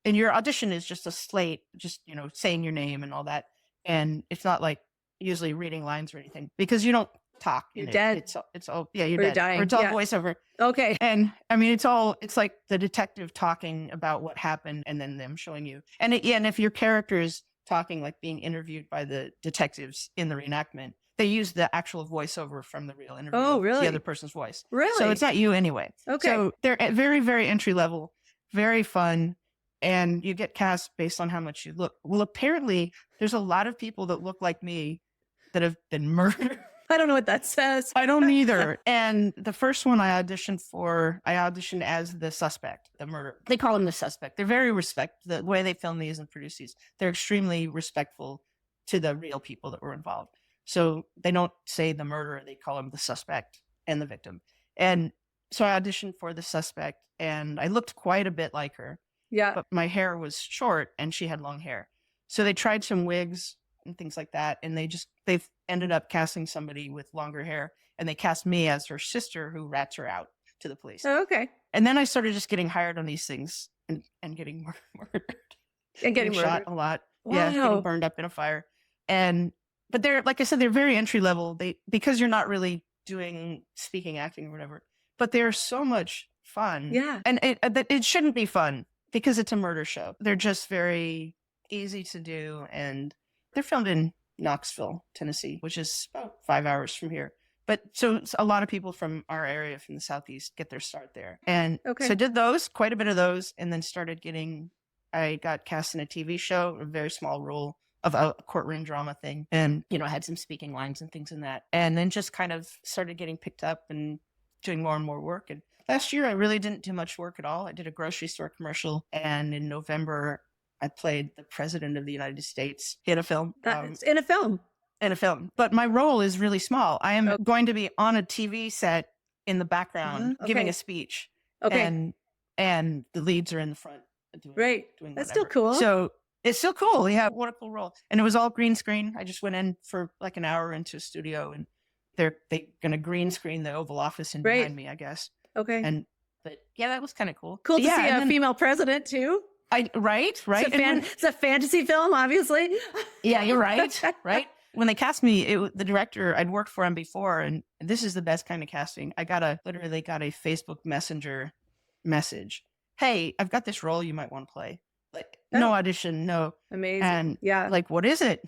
and your audition is just a slate, just, saying your name and all that. And it's not like usually reading lines or anything because you don't talk. You're dead. It's all, you're dead. Dying. Or it's all voiceover. Okay. And I mean, it's like the detective talking about what happened and then them showing you. And if your character is talking, like being interviewed by the detectives in the reenactment, they use the actual voiceover from the real interview. Oh, really? The other person's voice. Really? So it's not you anyway. Okay. So they're very, very entry level, very fun. And you get cast based on how much you look. Well, apparently there's a lot of people that look like me that have been murdered. I don't know what that says. I don't either. And the first one I auditioned as the suspect, the murderer. They call him the suspect. They're very the way they film these and produce these. They're extremely respectful to the real people that were involved. So they don't say the murderer. They call him the suspect and the victim. And so I auditioned for the suspect, and I looked quite a bit like her. Yeah. But my hair was short and she had long hair. So they tried some wigs and things like that. And they've ended up casting somebody with longer hair. And they cast me as her sister who rats her out to the police. Oh, okay. And then I started just getting hired on these things and getting murdered. And getting shot murdered. a lot. Wow. Yeah, getting burned up in a fire. But they're, like I said, they're very entry level. Because you're not really doing speaking, acting or whatever. But they're so much fun. Yeah. And it shouldn't be fun. Because it's a murder show. They're just very easy to do. And they're filmed in Knoxville, Tennessee, which is about 5 hours from here. But so a lot of people from our area, from the Southeast, get their start there. And so I did quite a bit of those, and then I got cast in a TV show, a very small role of a courtroom drama thing. And, I had some speaking lines and things in that. And then just kind of started getting picked up and doing more and more work. And last year, I really didn't do much work at all. I did a grocery store commercial, and in November, I played the President of the United States in a film. In a film? In a film. But my role is really small. I am going to be on a TV set in the background giving a speech. Okay. And the leads are in the front. Doing That's still cool. So it's still cool. Yeah, what a cool role. And it was all green screen. I just went in for like an hour into a studio, and they're going to green screen the Oval Office in behind me, I guess. Okay. But yeah, that was kind of cool. Cool to see a female president too. Right. It's a fantasy film, obviously. Yeah, you're right. Right. When they cast me, the director, I'd worked for him before, and this is the best kind of casting. I literally got a Facebook Messenger message. Hey, I've got this role you might want to play. Like, no audition, no. Amazing. And like, what is it?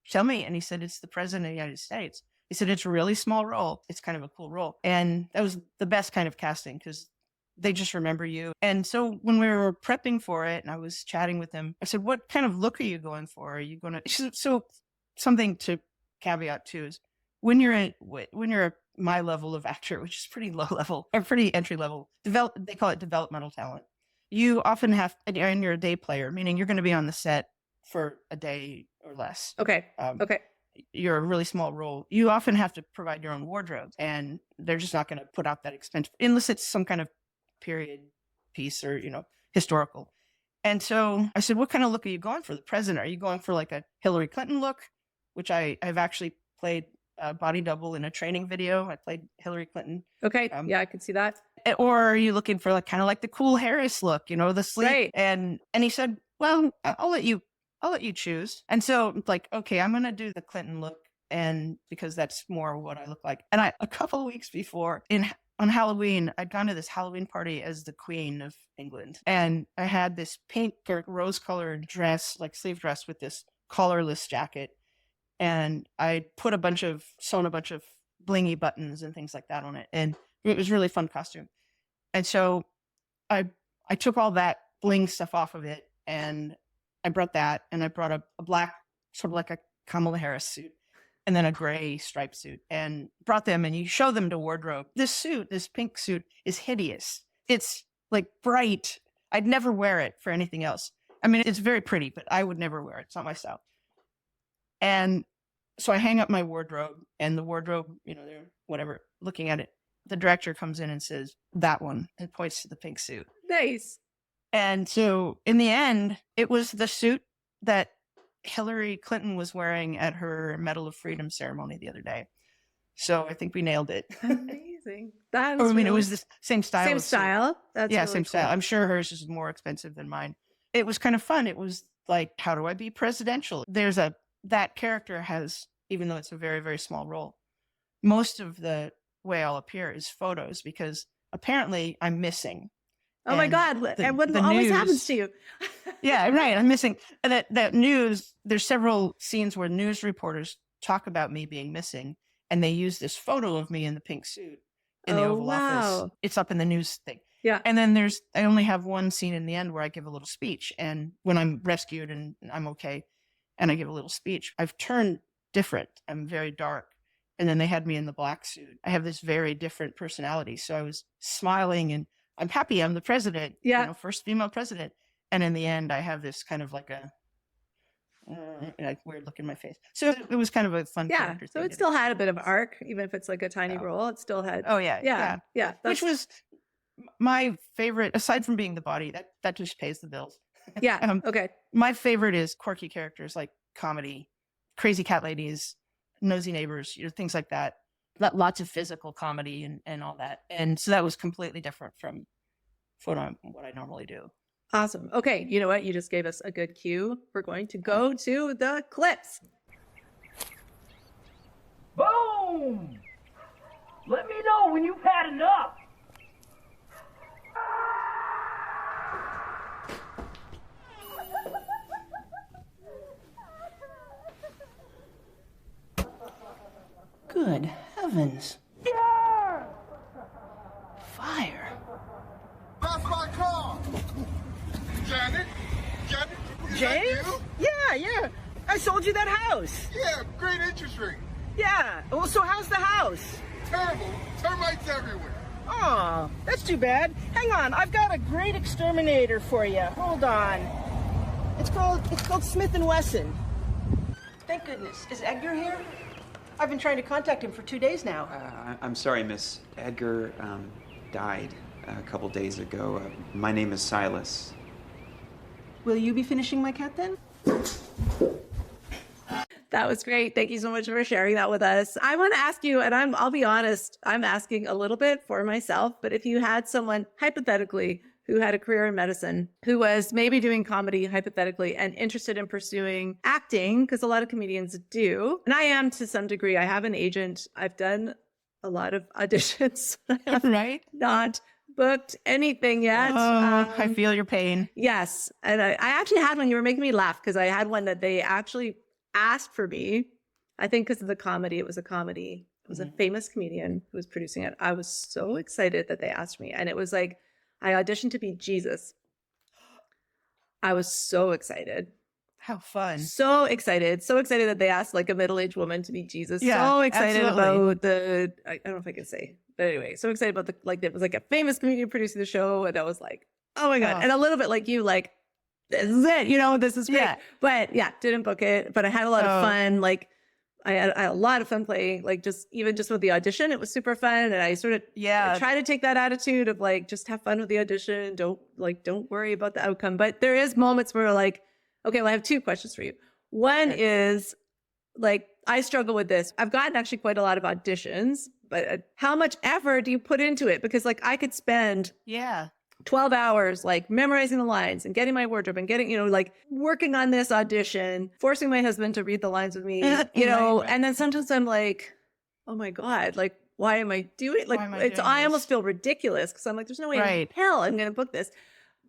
Tell me. And he said, it's the President of the United States. He said, it's a really small role. It's kind of a cool role. And that was the best kind of casting because they just remember you. And so when we were prepping for it and I was chatting with them, I said, what kind of look are you going for? Are you going to, so something to caveat too is when you're at my level of actor, which is pretty low level or pretty entry level, they call it developmental talent. You often have, and you're a day player, meaning you're going to be on the set for a day or less. Okay. You're a really small role. You often have to provide your own wardrobe, and they're just not going to put out that expense unless it's some kind of period piece or, historical. And so I said, what kind of look are you going for? The president? Are you going for like a Hillary Clinton look, which I've actually played a body double in a training video. I played Hillary Clinton. Okay. Yeah, I can see that. Or are you looking for like kind of like the cool Harris look, the sleek? Right. And he said, well, I'll let you choose. And so I'm like, okay, I'm going to do the Clinton look and because that's more what I look like. And a couple of weeks before, on Halloween, I'd gone to this Halloween party as the Queen of England, and I had this pink or rose-colored dress, like sleeve dress, with this collarless jacket, and I put sewn a bunch of blingy buttons and things like that on it, and it was a really fun costume. And so I took all that bling stuff off of it, and I brought that, and I brought a black, sort of like a Kamala Harris suit, and then a gray striped suit, and brought them, and you show them to wardrobe. This pink suit is hideous. It's like bright. I'd never wear it for anything else. I mean, it's very pretty, but I would never wear it. It's not my style. And so I hang up my wardrobe, and the wardrobe, they're whatever, looking at it. The director comes in and says, "That one," and points to the pink suit. Nice. And so in the end, it was the suit that Hillary Clinton was wearing at her Medal of Freedom ceremony the other day. So I think we nailed it. Amazing. It was the same style. Same style. That's really same cool. style. I'm sure hers is more expensive than mine. It was kind of fun. It was like, how do I be presidential? That character has, even though it's a very, very small role, most of the way I'll appear is photos, because apparently I'm missing. Oh my God. And what always happens to you? Yeah, right. I'm missing. And that news, there's several scenes where news reporters talk about me being missing, and they use this photo of me in the pink suit in the Oval Office. It's up in the news thing. Yeah. And then I only have one scene in the end where I give a little speech, and when I'm rescued and I'm okay, and I give a little speech, I've turned different. I'm very dark. And then they had me in the black suit. I have this very different personality. So I was smiling, and I'm happy I'm the president. Yeah. First female president. And in the end, I have this kind of like a weird look in my face. So it was kind of a fun character. So it still had a bit of arc, even if it's like a tiny role. It still had. Oh, yeah. Yeah. Which was my favorite, aside from being the body, that just pays the bills. Yeah. Okay. My favorite is quirky characters like comedy, crazy cat ladies, nosy neighbors, things like that. Lots of physical comedy and all that. And so that was completely different from what I normally do. Awesome. Okay. You know what? You just gave us a good cue. We're going to go to the clips. Boom! Let me know when you've had enough. Good heavens. Yeah! Fire. That's my car. Janet, is that James? you? Yeah. I sold you that house. Yeah, great interest rate. Yeah. Well, so how's the house? Terrible. Termites everywhere. Oh, that's too bad. Hang on, I've got a great exterminator for you. Hold on. It's called Smith & Wesson. Thank goodness. Is Edgar here? I've been trying to contact him for 2 days now. I'm sorry, Miss. Edgar died a couple days ago. My name is Silas. Will you be finishing my cat then? That was great. Thank you so much for sharing that with us. I want to ask you, and I'll be honest, I'm asking a little bit for myself, but if you had someone hypothetically who had a career in medicine, who was maybe doing comedy hypothetically and interested in pursuing acting, because a lot of comedians do, and I am to some degree, I have an agent. I've done a lot of auditions. I have Right? not booked anything yet. I feel your pain. Yes. And I actually had one. You were making me laugh because I had one that they actually asked for me. I think because of the comedy. It was a comedy. It was a famous comedian who was producing it. I was so excited that they asked me. And it was like, I auditioned to be Jesus. I was so excited. How fun. So excited. So excited that they asked like a middle-aged woman to be Jesus. Yeah, so excited absolutely. about I don't know if I can say. But anyway, so excited about it was like a famous comedian producing the show. And I was like, oh my God. Oh. And a little bit like you, like, this is it, this is great. Yeah. But yeah, didn't book it. But I had a lot of fun. Like I had a lot of fun playing, like just with the audition, it was super fun. And I sort of I try to take that attitude of like, just have fun with the audition. Don't worry about the outcome. But there is moments where like, okay, well, I have two questions for you. One is like, I struggle with this. I've gotten actually quite a lot of auditions, but how much effort do you put into it? Because like I could spend 12 hours, like memorizing the lines and getting my wardrobe and getting, like working on this audition, forcing my husband to read the lines with me, Right. and then sometimes I'm like, oh my God, like, why am I doing Why am I doing I this? almost feel ridiculous because I'm like, there's no way in Right. hell I'm going to book this.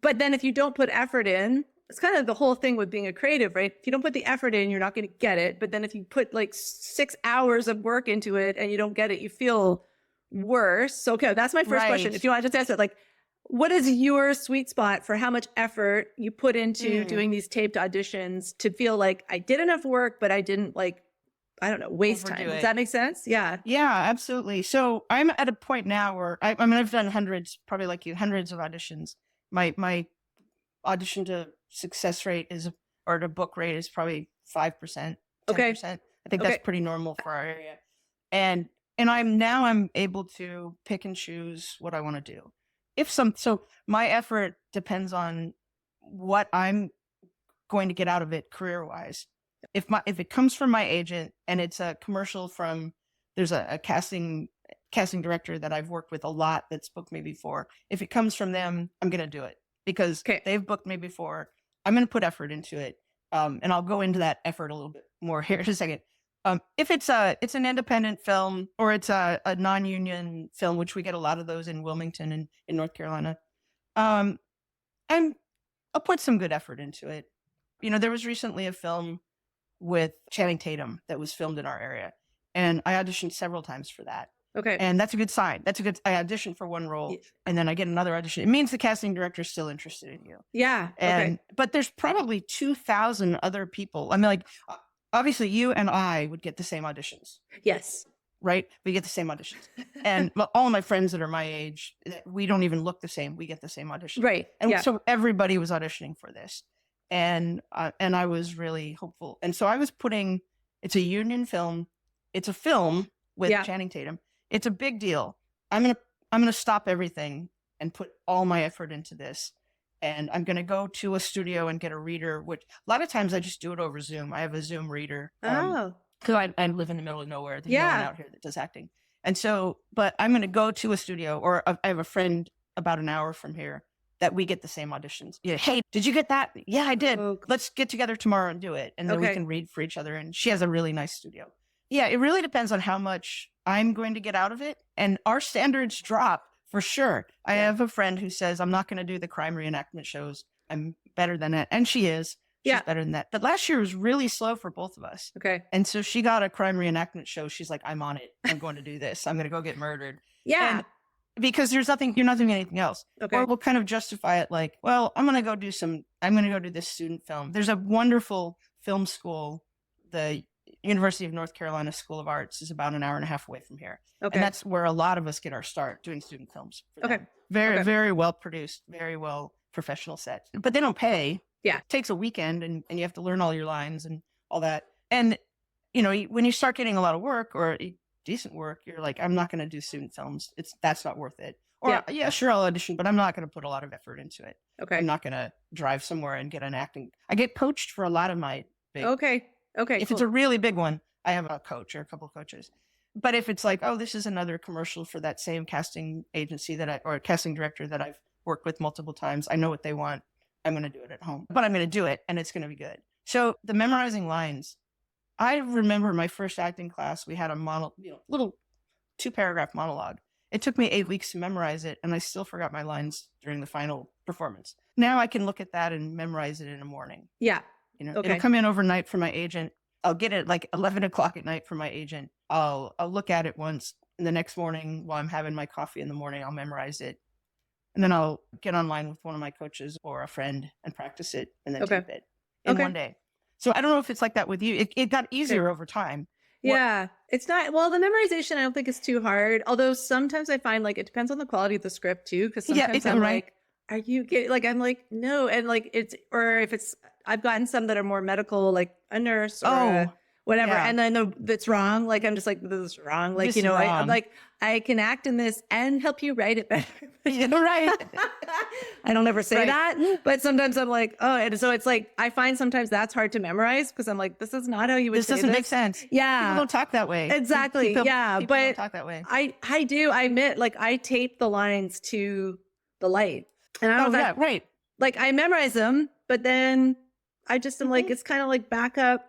But then if you don't put effort in, it's kind of the whole thing with being a creative, right? If you don't put the effort in, you're not going to get it. But then if you put like 6 hours of work into it and you don't get it, you feel worse. So, okay, that's my first question. Right. If you want to just answer, like, what is your sweet spot for how much effort you put into doing these taped auditions to feel like I did enough work, but I didn't waste Overdo time? it. Does that make sense? Yeah. Yeah, absolutely. So I'm at a point now where I mean, I've done hundreds, probably like you, hundreds of auditions. My audition to success rate or to book rate is probably 5%, 10%. Okay. I think that's pretty normal for our area. And I'm able to pick and choose what I want to do. So my effort depends on what I'm going to get out of it career-wise. If it comes from my agent and it's a commercial there's a casting director that I've worked with a lot that's booked me before. If it comes from them, I'm going to do it because they've booked me before. I'm going to put effort into it. And I'll go into that effort a little bit more here in a second. If it's an independent film or it's a non-union film, which we get a lot of those in Wilmington and in North Carolina, I'll put some good effort into it. There was recently a film with Channing Tatum that was filmed in our area, and I auditioned several times for that. Okay. And that's a good sign. I auditioned for one role and then I get another audition. It means the casting director is still interested in you. Yeah. But there's probably 2,000 other people. I mean, like, obviously you and I would get the same auditions. Yes. Right? We get the same auditions. And all of my friends that are my age, we don't even look the same. We get the same audition. Right. And so everybody was auditioning for this. And I was really hopeful. And so I was it's a union film. It's a film with Channing Tatum. It's a big deal. I'm going to stop everything and put all my effort into this. And I'm going to go to a studio and get a reader, which a lot of times I just do it over Zoom. I have a Zoom reader. Because I live in the middle of nowhere. There's no one out here that does acting. And so, but I'm going to go to a studio, or I have a friend about an hour from here that we get the same auditions. Yeah. Hey, did you get that? Yeah, I did. Let's get together tomorrow and do it. And then we can read for each other. And she has a really nice studio. Yeah, it really depends on how much I'm going to get out of it. And our standards drop for sure. I have a friend who says, I'm not going to do the crime reenactment shows. I'm better than that. And she is. She's better than that. But last year was really slow for both of us. Okay. And so she got a crime reenactment show. She's like, I'm on it. I'm going to do this. I'm going to go get murdered. Yeah. And because you're not doing anything else. Okay. Or we'll kind of justify it like, well, I'm going to go do this student film. There's a wonderful film school. The University of North Carolina School of Arts is about an hour and a half away from here. Okay. And that's where a lot of us get our start doing student films. Okay. Very, very well produced, very well professional set. But they don't pay. Yeah. It takes a weekend and you have to learn all your lines and all that. And, when you start getting a lot of work or decent work, you're like, I'm not going to do student films. That's not worth it. Or sure, I'll audition, but I'm not going to put a lot of effort into it. Okay. I'm not going to drive somewhere and get an acting. I get poached for a lot of my big. Okay. If it's a really big one, I have a coach or a couple of coaches. But if it's like, oh, this is another commercial for that same casting agency or casting director that I've worked with multiple times, I know what they want. I'm going to do it at home, but I'm going to do it and it's going to be good. So the memorizing lines, I remember my first acting class, we had a little 2-paragraph monologue. It took me 8 weeks to memorize it. And I still forgot my lines during the final performance. Now I can look at that and memorize it in the morning. Yeah. It'll come in overnight from my agent. I'll get it like 11 o'clock at night from my agent. I'll look at it once. And the next morning while I'm having my coffee in the morning, I'll memorize it. And then I'll get online with one of my coaches or a friend and practice it and then tape it in one day. So I don't know if it's like that with you. It got easier over time. Yeah. It's not, well, the memorization I don't think is too hard. Although sometimes I find like it depends on the quality of the script too. Because sometimes I'm like, are you getting, like, I'm like, no. And like I've gotten some that are more medical, like a nurse or whatever. Yeah. And I know that's wrong. Like, I'm just like, this is wrong. Like, I'm like, I can act in this and help you write it better. Right. I don't ever say that, but sometimes I'm like, oh, and so it's like, I find sometimes that's hard to memorize because I'm like, this is not how you would say this. This doesn't make sense. Yeah. People don't talk that way. Exactly. People but don't talk that way. I admit, like I tape the lines to the light. And I don't know Oh, if yeah, right. like I memorize them, but then I just am like, it's kind of like backup,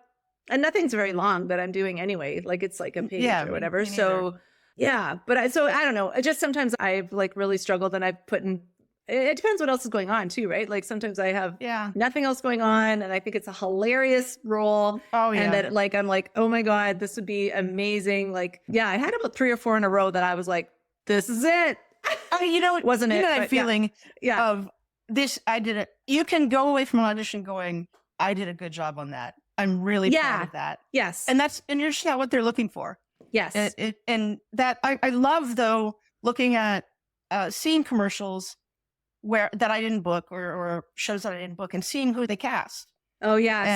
and nothing's very long that I'm doing anyway. Like it's like a page Yeah, or whatever. me neither. So yeah, but I don't know. I just sometimes I've like really struggled, and I've put in, it depends what else is going on too, right? Like sometimes I have Yeah. nothing else going on, and I think it's a hilarious role. Oh, yeah. And that like, I'm like, oh my God, this would be amazing. Like, yeah, I had about 3 or 4 in a row that I was like, this is it. You know, Wasn't you it? know that But feeling yeah. of this, I did it. You can go away from an audition going, I did a good job on that. I'm really proud of that. Yes. And you're just not what they're looking for. Yes. And that I love though, looking at seeing commercials that I didn't book or shows that I didn't book and seeing who they cast. Oh yes.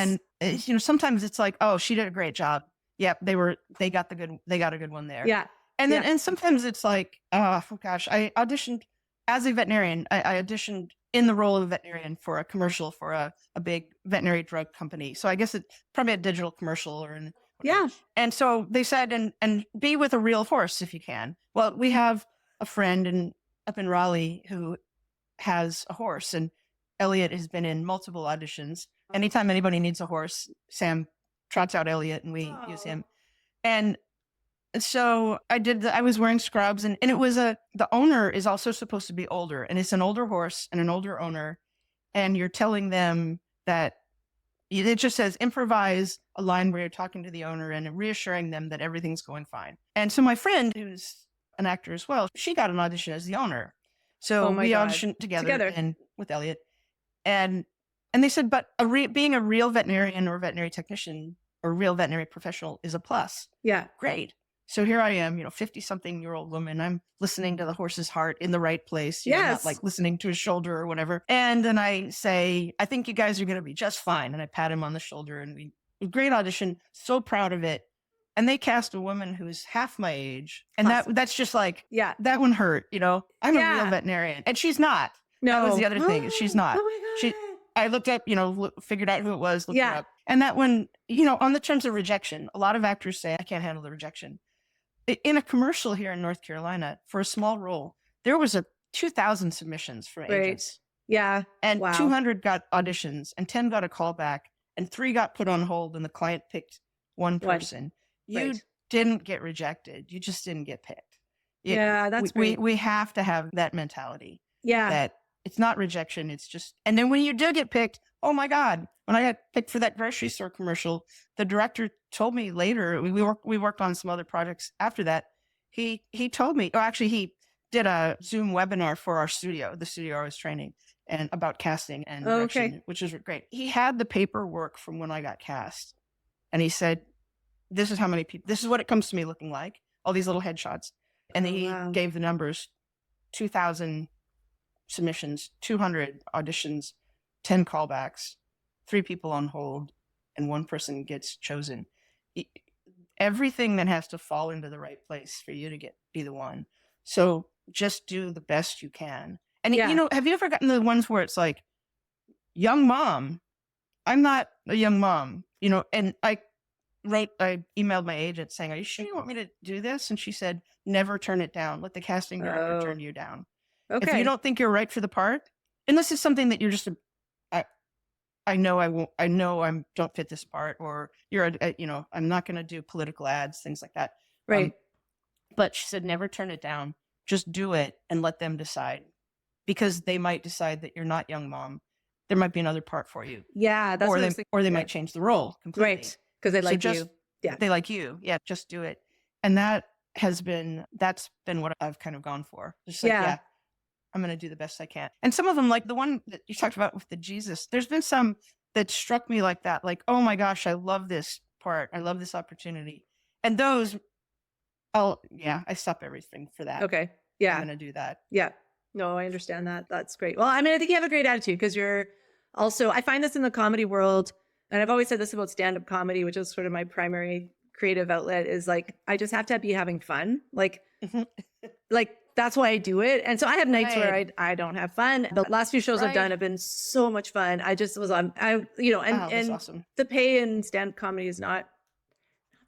And you know, sometimes it's like, oh, she did a great job. Yep, they got a good one there. Yeah. And then and sometimes it's like, oh gosh, I auditioned as a veterinarian. I auditioned in the role of a veterinarian for a commercial for a big veterinary drug company. So I guess it's probably a digital commercial or an Yeah. And so they said, and be with a real horse if you can. Well, we have a friend up in Raleigh who has a horse, and Elliot has been in multiple auditions. Anytime anybody needs a horse, Sam trots out Elliot and we use him. And so I was wearing scrubs, and it was the owner is also supposed to be older, and it's an older horse and an older owner. And you're telling them that it just says improvise a line where you're talking to the owner and reassuring them that everything's going fine. And so my friend, who's an actor as well, she got an audition as the owner. So we auditioned together and with Elliot. And they said, but being a real veterinarian or veterinary technician or real veterinary professional is a plus. Yeah. Great. So here I am, 50-something-year-old woman. I'm listening to the horse's heart in the right place. Not like listening to his shoulder or whatever. And then I say, I think you guys are going to be just fine. And I pat him on the shoulder, and great audition. So proud of it. And they cast a woman who's half my age. And awesome. that's just like, yeah, that one hurt. I'm a real veterinarian. And she's not. No. That was the other thing. She's not. Oh my God. I looked up, figured out who it was, looked her up. And that one, on the terms of rejection, a lot of actors say, I can't handle the rejection. In a commercial here in North Carolina, for a small role, there was 2,000 submissions from agents. Yeah. And 200 got auditions, and 10 got a callback, and 3 got put on hold, and the client picked one person. You didn't get rejected. You just didn't get picked. That's great. We have to have that mentality. Yeah. That it's not rejection. It's just, and then when you do get picked, oh my God, when I got picked for that grocery store commercial, the director told me later, we worked on some other projects after that. He told me, actually he did a Zoom webinar for our studio, the studio I was training, and about casting and direction, which is great. He had the paperwork from when I got cast, and he said, this is how many people, this is what it comes to me looking like, all these little headshots. And he gave the numbers, 2,000 submissions, 200 auditions, 10 callbacks, 3 people on hold, and 1 person gets chosen. Everything that has to fall into the right place for you to be the one. So just do the best you can. And have you ever gotten the ones where it's like, young mom? I'm not a young mom, and I emailed my agent saying, are you sure you want me to do this? And she said, never turn it down. Let the casting director turn you down. Okay. If you don't think you're right for the part, and this is something that you're just, I know I won't, I know I don't fit this part, or I'm not going to do political ads, things like that. Right. But she said, never turn it down. Just do it and let them decide, because they might decide that you're not young mom. There might be another part for you. Yeah. That's or they might change the role completely. Right. Because they like you. Yeah. They like you. Yeah. Just do it. And that's been what I've kind of gone for. Just like, I'm going to do the best I can. And some of them, like the one that you talked about with the Jesus, there's been some that struck me like that. Like, oh my gosh, I love this part. I love this opportunity. And those, I stop everything for that. Okay. Yeah. I'm going to do that. Yeah. No, I understand that. That's great. Well, I mean, I think you have a great attitude, because you're also, I find this in the comedy world, and I've always said this about stand-up comedy, which is sort of my primary creative outlet, is like, I just have to be having fun. Like, that's why I do it. And so I have nights where I don't have fun. The last few shows I've done have been so much fun. I just was on, and awesome. the pay in stand-up comedy is not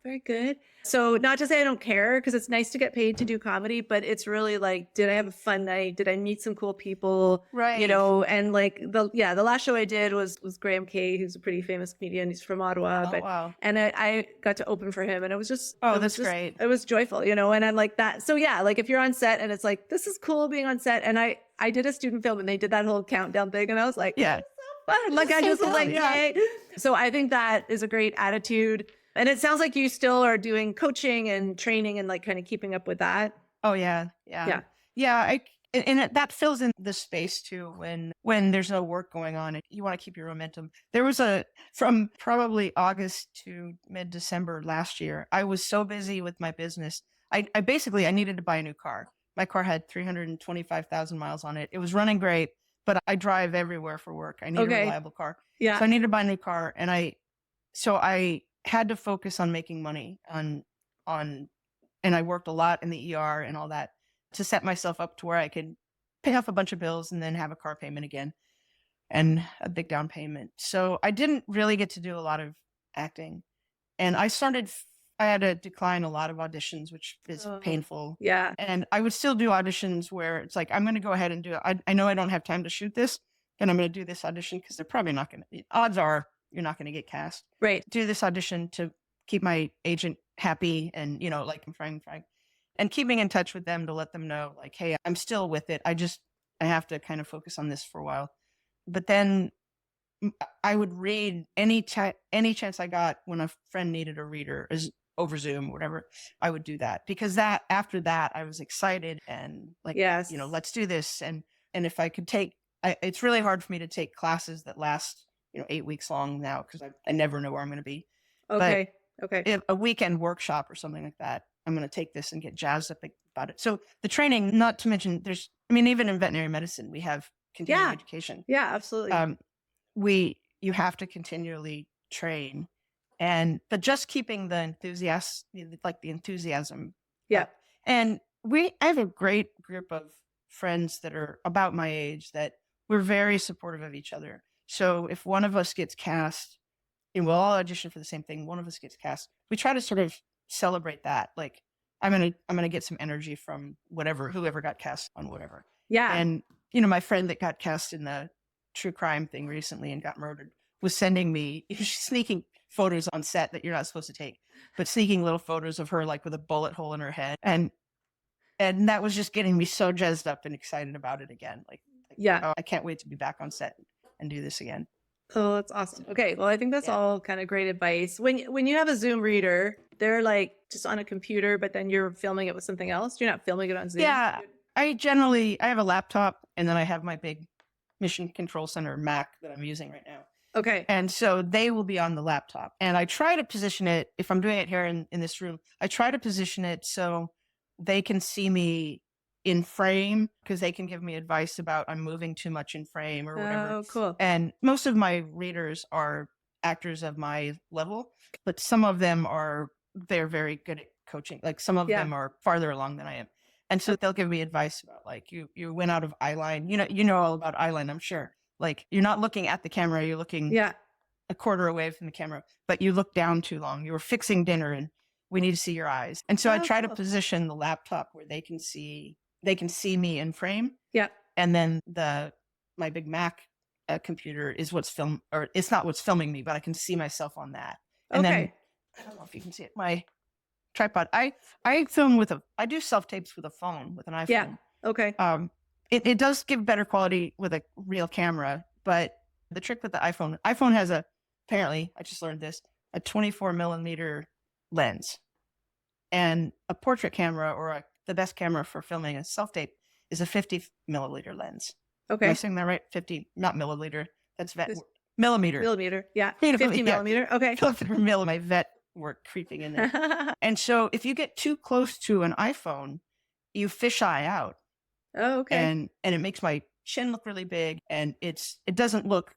Very good. So not to say I don't care, because it's nice to get paid to do comedy, but it's really like, did I have a fun night? Did I meet some cool people? Right. You know, and like the last show I did was Graham Kay, who's a pretty famous comedian. He's from Ottawa. Oh, wow. And I got to open for him, and it was just, that's great. It was joyful, you know, and I'm like that. So yeah, like if you're on set and it's like, this is cool being on set. And I did a student film and they did that whole countdown thing. And I was like, Yeah. fun. Like I just was like, yay. So I think that is a great attitude. And it sounds like you still are doing coaching and training and like kind of keeping up with that. Oh yeah. That fills in the space too when there's no work going on and you want to keep your momentum. There was from probably August to mid-December last year, I was so busy with my business. I needed to buy a new car. My car had 325,000 miles on it. It was running great, but I drive everywhere for work. I need a reliable car. Yeah. So I needed to buy a new car, and I had to focus on making money and I worked a lot in the ER and all that to set myself up to where I could pay off a bunch of bills and then have a car payment again and a big down payment. So I didn't really get to do a lot of acting, and I had to decline a lot of auditions, which is painful. Yeah. And I would still do auditions where it's like, I'm going to go ahead and do it. I know I don't have time to shoot this, and I'm going to do this audition because they're probably not going to, odds are you're not going to get cast. Right. Do this audition to keep my agent happy and, you know, like I'm trying, and keeping in touch with them to let them know like, hey, I'm still with it. I have to kind of focus on this for a while. But then I would read any chance I got when a friend needed a reader over Zoom or whatever, I would do that because after that I was excited and like, yes, you know, let's do this. And if I could it's really hard for me to take classes that last, 8 weeks long now because I never know where I'm going to be. Okay. But if a weekend workshop or something like that, I'm going to take this and get jazzed up about it. So the training, not to mention even in veterinary medicine, we have continuing education. Yeah, absolutely. You have to continually train but just keeping the enthusiasm. Yeah. And I have a great group of friends that are about my age that we're very supportive of each other. So if one of us gets cast, and we'll all audition for the same thing, one of us gets cast, we try to sort of celebrate that. Like I'm gonna get some energy from whoever got cast on whatever. Yeah. And my friend that got cast in the true crime thing recently and got murdered was sending me sneaking photos on set that you're not supposed to take, but sneaking little photos of her like with a bullet hole in her head. And that was just getting me so jazzed up and excited about it again. Like I can't wait to be back on set and do this again. Oh, that's awesome. Okay. Well, I think that's all kind of great advice. When you have a Zoom reader, they're like just on a computer, but then you're filming it with something else. You're not filming it on Zoom. Yeah. I have a laptop and then I have my big Mission Control Center Mac that I'm using right now. Okay. And so they will be on the laptop. And I try to position it, if I'm doing it here in this room, I try to position it so they can see me in frame because they can give me advice about I'm moving too much in frame or whatever. Oh, cool. And most of my readers are actors of my level, but some of them they're very good at coaching. Like some of them are farther along than I am. And so they'll give me advice about like, you went out of eye line. You know all about eye line, I'm sure. Like you're not looking at the camera, you're looking a quarter away from the camera, but you look down too long. You were fixing dinner and we need to see your eyes. And so I try to position the laptop where they can see me in frame. Yeah. And then my big Mac computer is it's not what's filming me, but I can see myself on that. And then I don't know if you can see it. My tripod. I film I do self tapes with a phone, with an iPhone. Yeah. Okay. It does give better quality with a real camera, but the trick with the iPhone has apparently, I just learned this, a 24 millimeter lens, and a portrait camera or the best camera for filming a self tape is a 50 milliliter lens. Okay. Am I saying that right? 50, not milliliter. That's millimeter. Millimeter. Yeah. 50 millimeter. Okay. My vet work creeping in there. And so if you get too close to an iPhone, you fisheye out. Oh, okay. And it makes my chin look really big, and it doesn't look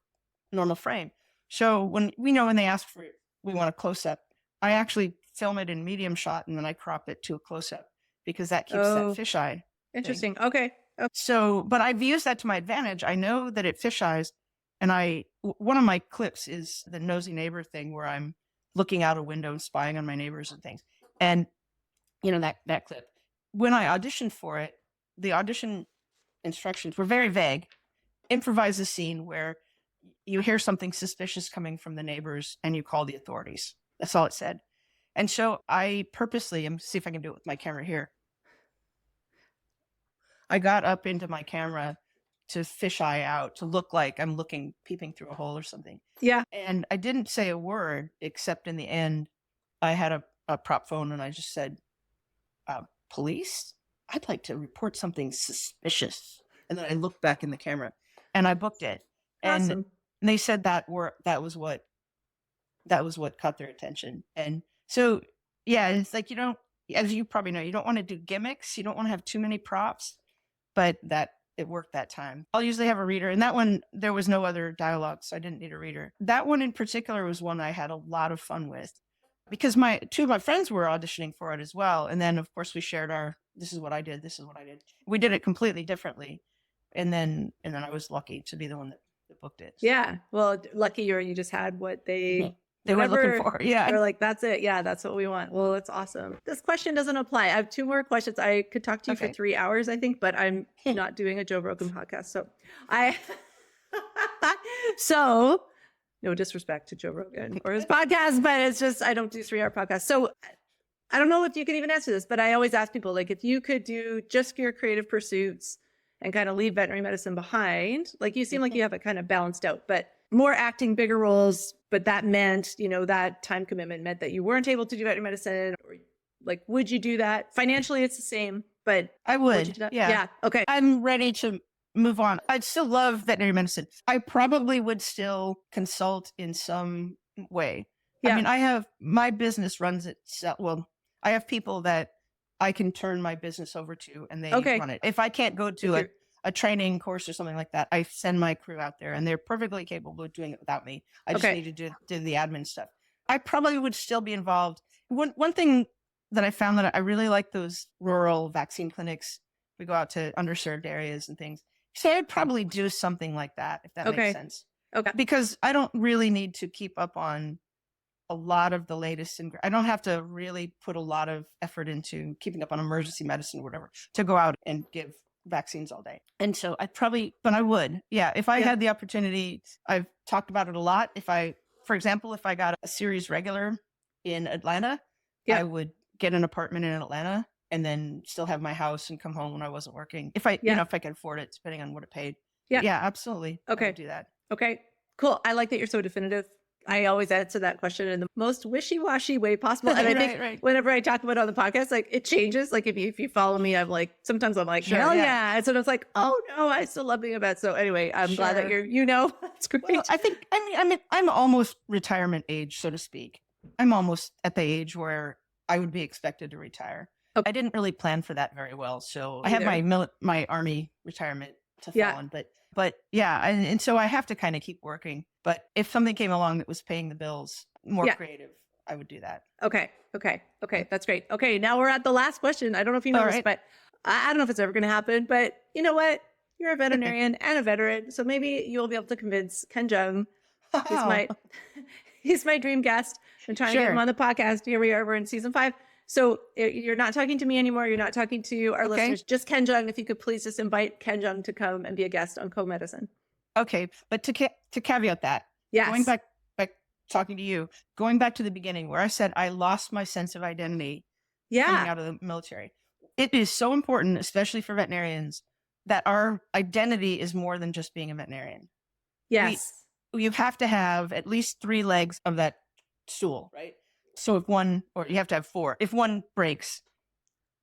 normal frame. So when they ask we want a close up, I actually film it in medium shot and then I crop it to a close up because that keeps that fisheye. Interesting. Thing. Okay. So, but I've used that to my advantage. I know that it fisheyes, and one of my clips is the nosy neighbor thing where I'm looking out a window and spying on my neighbors and things. And, that clip. When I auditioned for it, the audition instructions were very vague. Improvise a scene where you hear something suspicious coming from the neighbors and you call the authorities. That's all it said. And so I purposely, see if I can do it with my camera here. I got up into my camera to fisheye out, to look like I'm peeping through a hole or something. Yeah. And I didn't say a word, except in the end, I had a prop phone and I just said, police? I'd like to report something suspicious. And then I looked back in the camera and I booked it. Awesome. And they said that was what caught their attention. And so, yeah, it's like, as you probably know, you don't want to do gimmicks. You don't want to have too many props, but it worked that time. I'll usually have a reader. And that one, there was no other dialogue, so I didn't need a reader. That one in particular was one I had a lot of fun with because two of my friends were auditioning for it as well. And then, of course, we shared this is what I did, this is what I did. We did it completely differently. And then I was lucky to be the one that booked it. Yeah. Well, lucky you just had what they were looking for. Yeah. They're like, that's it. Yeah, that's what we want. Well, it's awesome. This question doesn't apply. I have 2 more questions. I could talk to you for 3 hours, I think, but I'm not doing a Joe Rogan podcast. So no disrespect to Joe Rogan or his podcast, but it's just, I don't do 3-hour podcasts. So I don't know if you can even answer this, but I always ask people, like, if you could do just your creative pursuits and kind of leave veterinary medicine behind, like you seem like you have it kind of balanced out, but more acting, bigger roles, but that meant, that time commitment meant that you weren't able to do veterinary medicine, or like, would you do that? Financially, it's the same, but I would. you do that? Yeah. Yeah. Okay. I'm ready to move on. I'd still love veterinary medicine. I probably would still consult in some way. Yeah. I mean, my business runs itself. Well, I have people that I can turn my business over to and they run it. If I can't go to a training course or something like that, I send my crew out there and they're perfectly capable of doing it without me. I just need to do the admin stuff. I probably would still be involved. One thing that I found that I really like those rural vaccine clinics. We go out to underserved areas and things. So I'd probably do something like that, if that makes sense. Okay. Because I don't really need to keep up on a lot of the latest. I don't have to really put a lot of effort into keeping up on emergency medicine or whatever to go out and give vaccines all day. And so but I would. Yeah. If I had the opportunity, I've talked about it a lot. For example, if I got a series regular in Atlanta, I would get an apartment in Atlanta and then still have my house and come home when I wasn't working. If I could afford it, depending on what it paid. Yeah. Yeah, absolutely. Okay. I would do that. Okay, cool. I like that you're so definitive. I always answer that question in the most wishy-washy way possible. And I think whenever I talk about it on the podcast, like it changes. Like if you follow me, sometimes I'm like, hell yeah. And so it's like, oh no, I still love being a vet. So anyway, I'm glad that that's great. Well, I'm almost retirement age, so to speak. I'm almost at the age where I would be expected to retire. Okay. I didn't really plan for that very well. So I have my Army retirement to fall on, but yeah. And so I have to kind of keep working. But if something came along that was paying the bills, more creative, I would do that. Okay. That's great. Okay. Now we're at the last question. I don't know if you know this, but I don't know if it's ever going to happen, but you know what? You're a veterinarian and a veteran. So maybe you'll be able to convince Ken Jung. He's my dream guest. I'm trying to get him on the podcast. Here we are. We're in season 5. So you're not talking to me anymore. You're not talking to our listeners. Just Ken Jung. If you could please just invite Ken Jung to come and be a guest on Co-Medicine. Okay. But to caveat that, going back talking to you, going back to the beginning where I said I lost my sense of identity coming out of the military. It is so important, especially for veterinarians, that our identity is more than just being a veterinarian. Yes. You have to have at least 3 legs of that stool, right? So you have to have 4. If one breaks,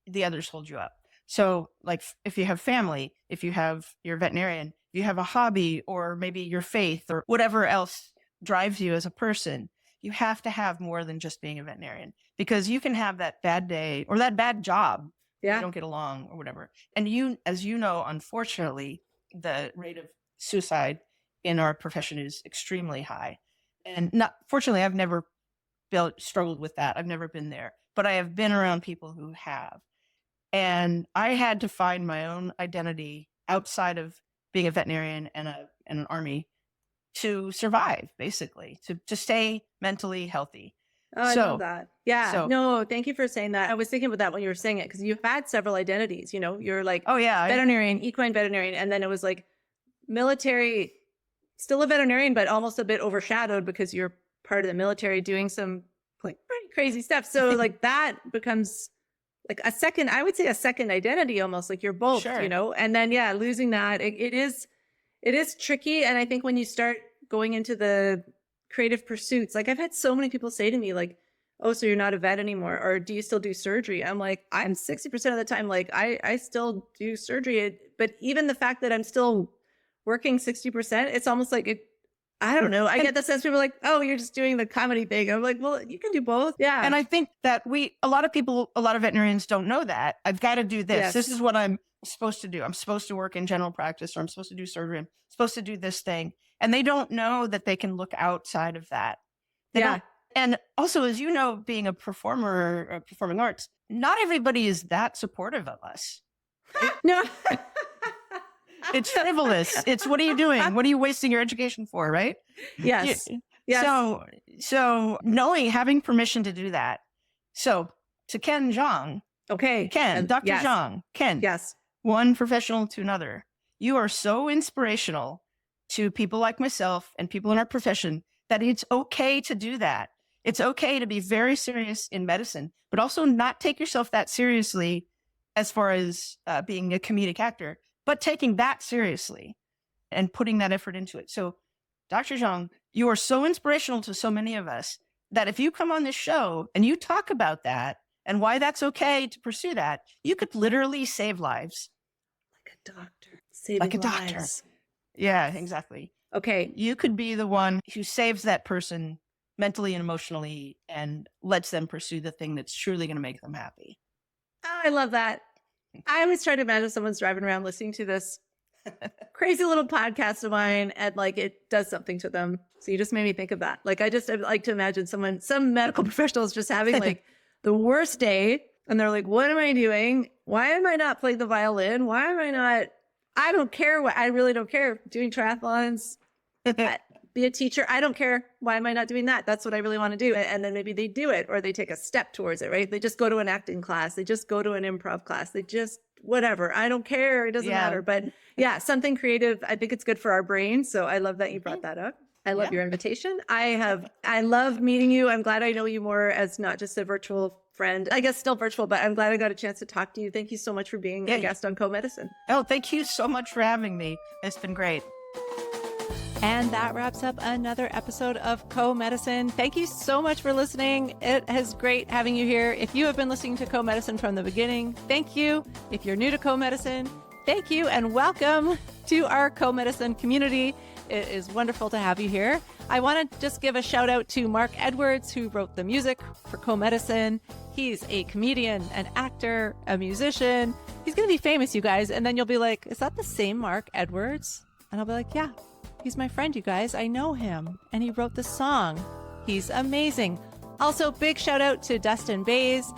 the others hold you up. So like if you have family, if you have your veterinarian, if you have a hobby or maybe your faith or whatever else drives you as a person, you have to have more than just being a veterinarian, because you can have that bad day or that bad job. You don't get along or whatever. And as you know, unfortunately, the rate of suicide in our profession is extremely high. And fortunately, I've never struggled with that. I've never been there, but I have been around people who have. And I had to find my own identity outside of being a veterinarian and an Army to survive, basically, to stay mentally healthy. Oh, I love that. Yeah. So- No, thank you for saying that. I was thinking about that when you were saying it, because you've had several identities. You know, you're like Oh yeah. veterinarian, equine veterinarian, and then it was like military, still a veterinarian, but almost a bit overshadowed because you're part of the military doing some like pretty crazy stuff. So like that becomes like a second, I would say a second identity almost, like you're both, Sure. you know, and then yeah, losing that, it is tricky. And I think when you start going into the creative pursuits, like I've had so many people say to me like, oh, so you're not a vet anymore, or do you still do surgery? I'm like, I'm 60% of the time, like I still do surgery, but even the fact that I'm still working 60%, it's almost like it, I don't know. I get the sense people are like, oh, you're just doing the comedy thing. I'm like, well, you can do both. Yeah. And I think that a lot of veterinarians don't know that. I've got to do this. Yes. This is what I'm supposed to do. I'm supposed to work in general practice, or I'm supposed to do surgery. I'm supposed to do this thing. And they don't know that they can look outside of that. They Yeah. don't. And also, as you know, being a performer or performing arts, not everybody is that supportive of us. No. It's frivolous. It's, what are you doing? What are you wasting your education for, right? Yes. Yeah. Yes. So having permission to do that. So to Ken Zhang, Okay. Dr. Yes. Zhang, Ken, Yes. one professional to another. You are so inspirational to people like myself and people in our profession that it's okay to do that. It's okay to be very serious in medicine, but also not take yourself that seriously as far as being a comedic actor, but taking that seriously and putting that effort into it. So, Dr. Zhang, you are so inspirational to so many of us that if you come on this show and you talk about that and why that's okay to pursue that, you could literally save lives. Like a doctor. Saving Like a doctor. lives. Yeah, exactly. Okay. You could be the one who saves that person mentally and emotionally and lets them pursue the thing that's truly going to make them happy. Oh, I love that. I always try to imagine someone's driving around listening to this crazy little podcast of mine and like it does something to them. So you just made me think of that. Like I like to imagine some medical professionals just having like the worst day and they're like, what am I doing? Why am I not playing the violin? Why am I not, I don't care I really don't care. Doing triathlons, be a teacher. I don't care. Why am I not doing that? That's what I really want to do. And then maybe they do it or they take a step towards it, right? They just go to an acting class. They just go to an improv class. They just, whatever. I don't care. It doesn't matter. But yeah, something creative. I think it's good for our brain. So I love that you brought that up. I love your invitation. I love meeting you. I'm glad I know you more as not just a virtual friend. I guess still virtual, but I'm glad I got a chance to talk to you. Thank you so much for being a guest on Co-Medicine. Oh, thank you so much for having me. It's been great. And that wraps up another episode of Co-Medicine. Thank you so much for listening. It is great having you here. If you have been listening to Co-Medicine from the beginning, thank you. If you're new to Co-Medicine, thank you and welcome to our Co-Medicine community. It is wonderful to have you here. I want to just give a shout out to Mark Edwards, who wrote the music for Co-Medicine. He's a comedian, an actor, a musician. He's going to be famous, you guys. And then you'll be like, is that the same Mark Edwards? And I'll be like, yeah. He's my friend, you guys. I know him. And he wrote the song. He's amazing. Also, big shout out to Dustin Bays.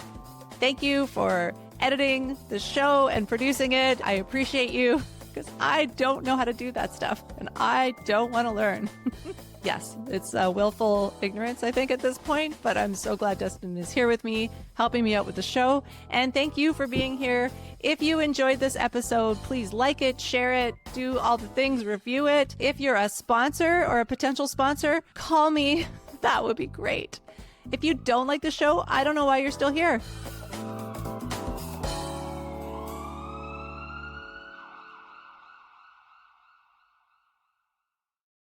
Thank you for editing the show and producing it. I appreciate you because I don't know how to do that stuff and I don't want to learn. Yes, it's willful ignorance, I think, at this point, but I'm so glad Dustin is here with me, helping me out with the show. And thank you for being here. If you enjoyed this episode, please like it, share it, do all the things, review it. If you're a sponsor or a potential sponsor, call me. That would be great. If you don't like the show, I don't know why you're still here.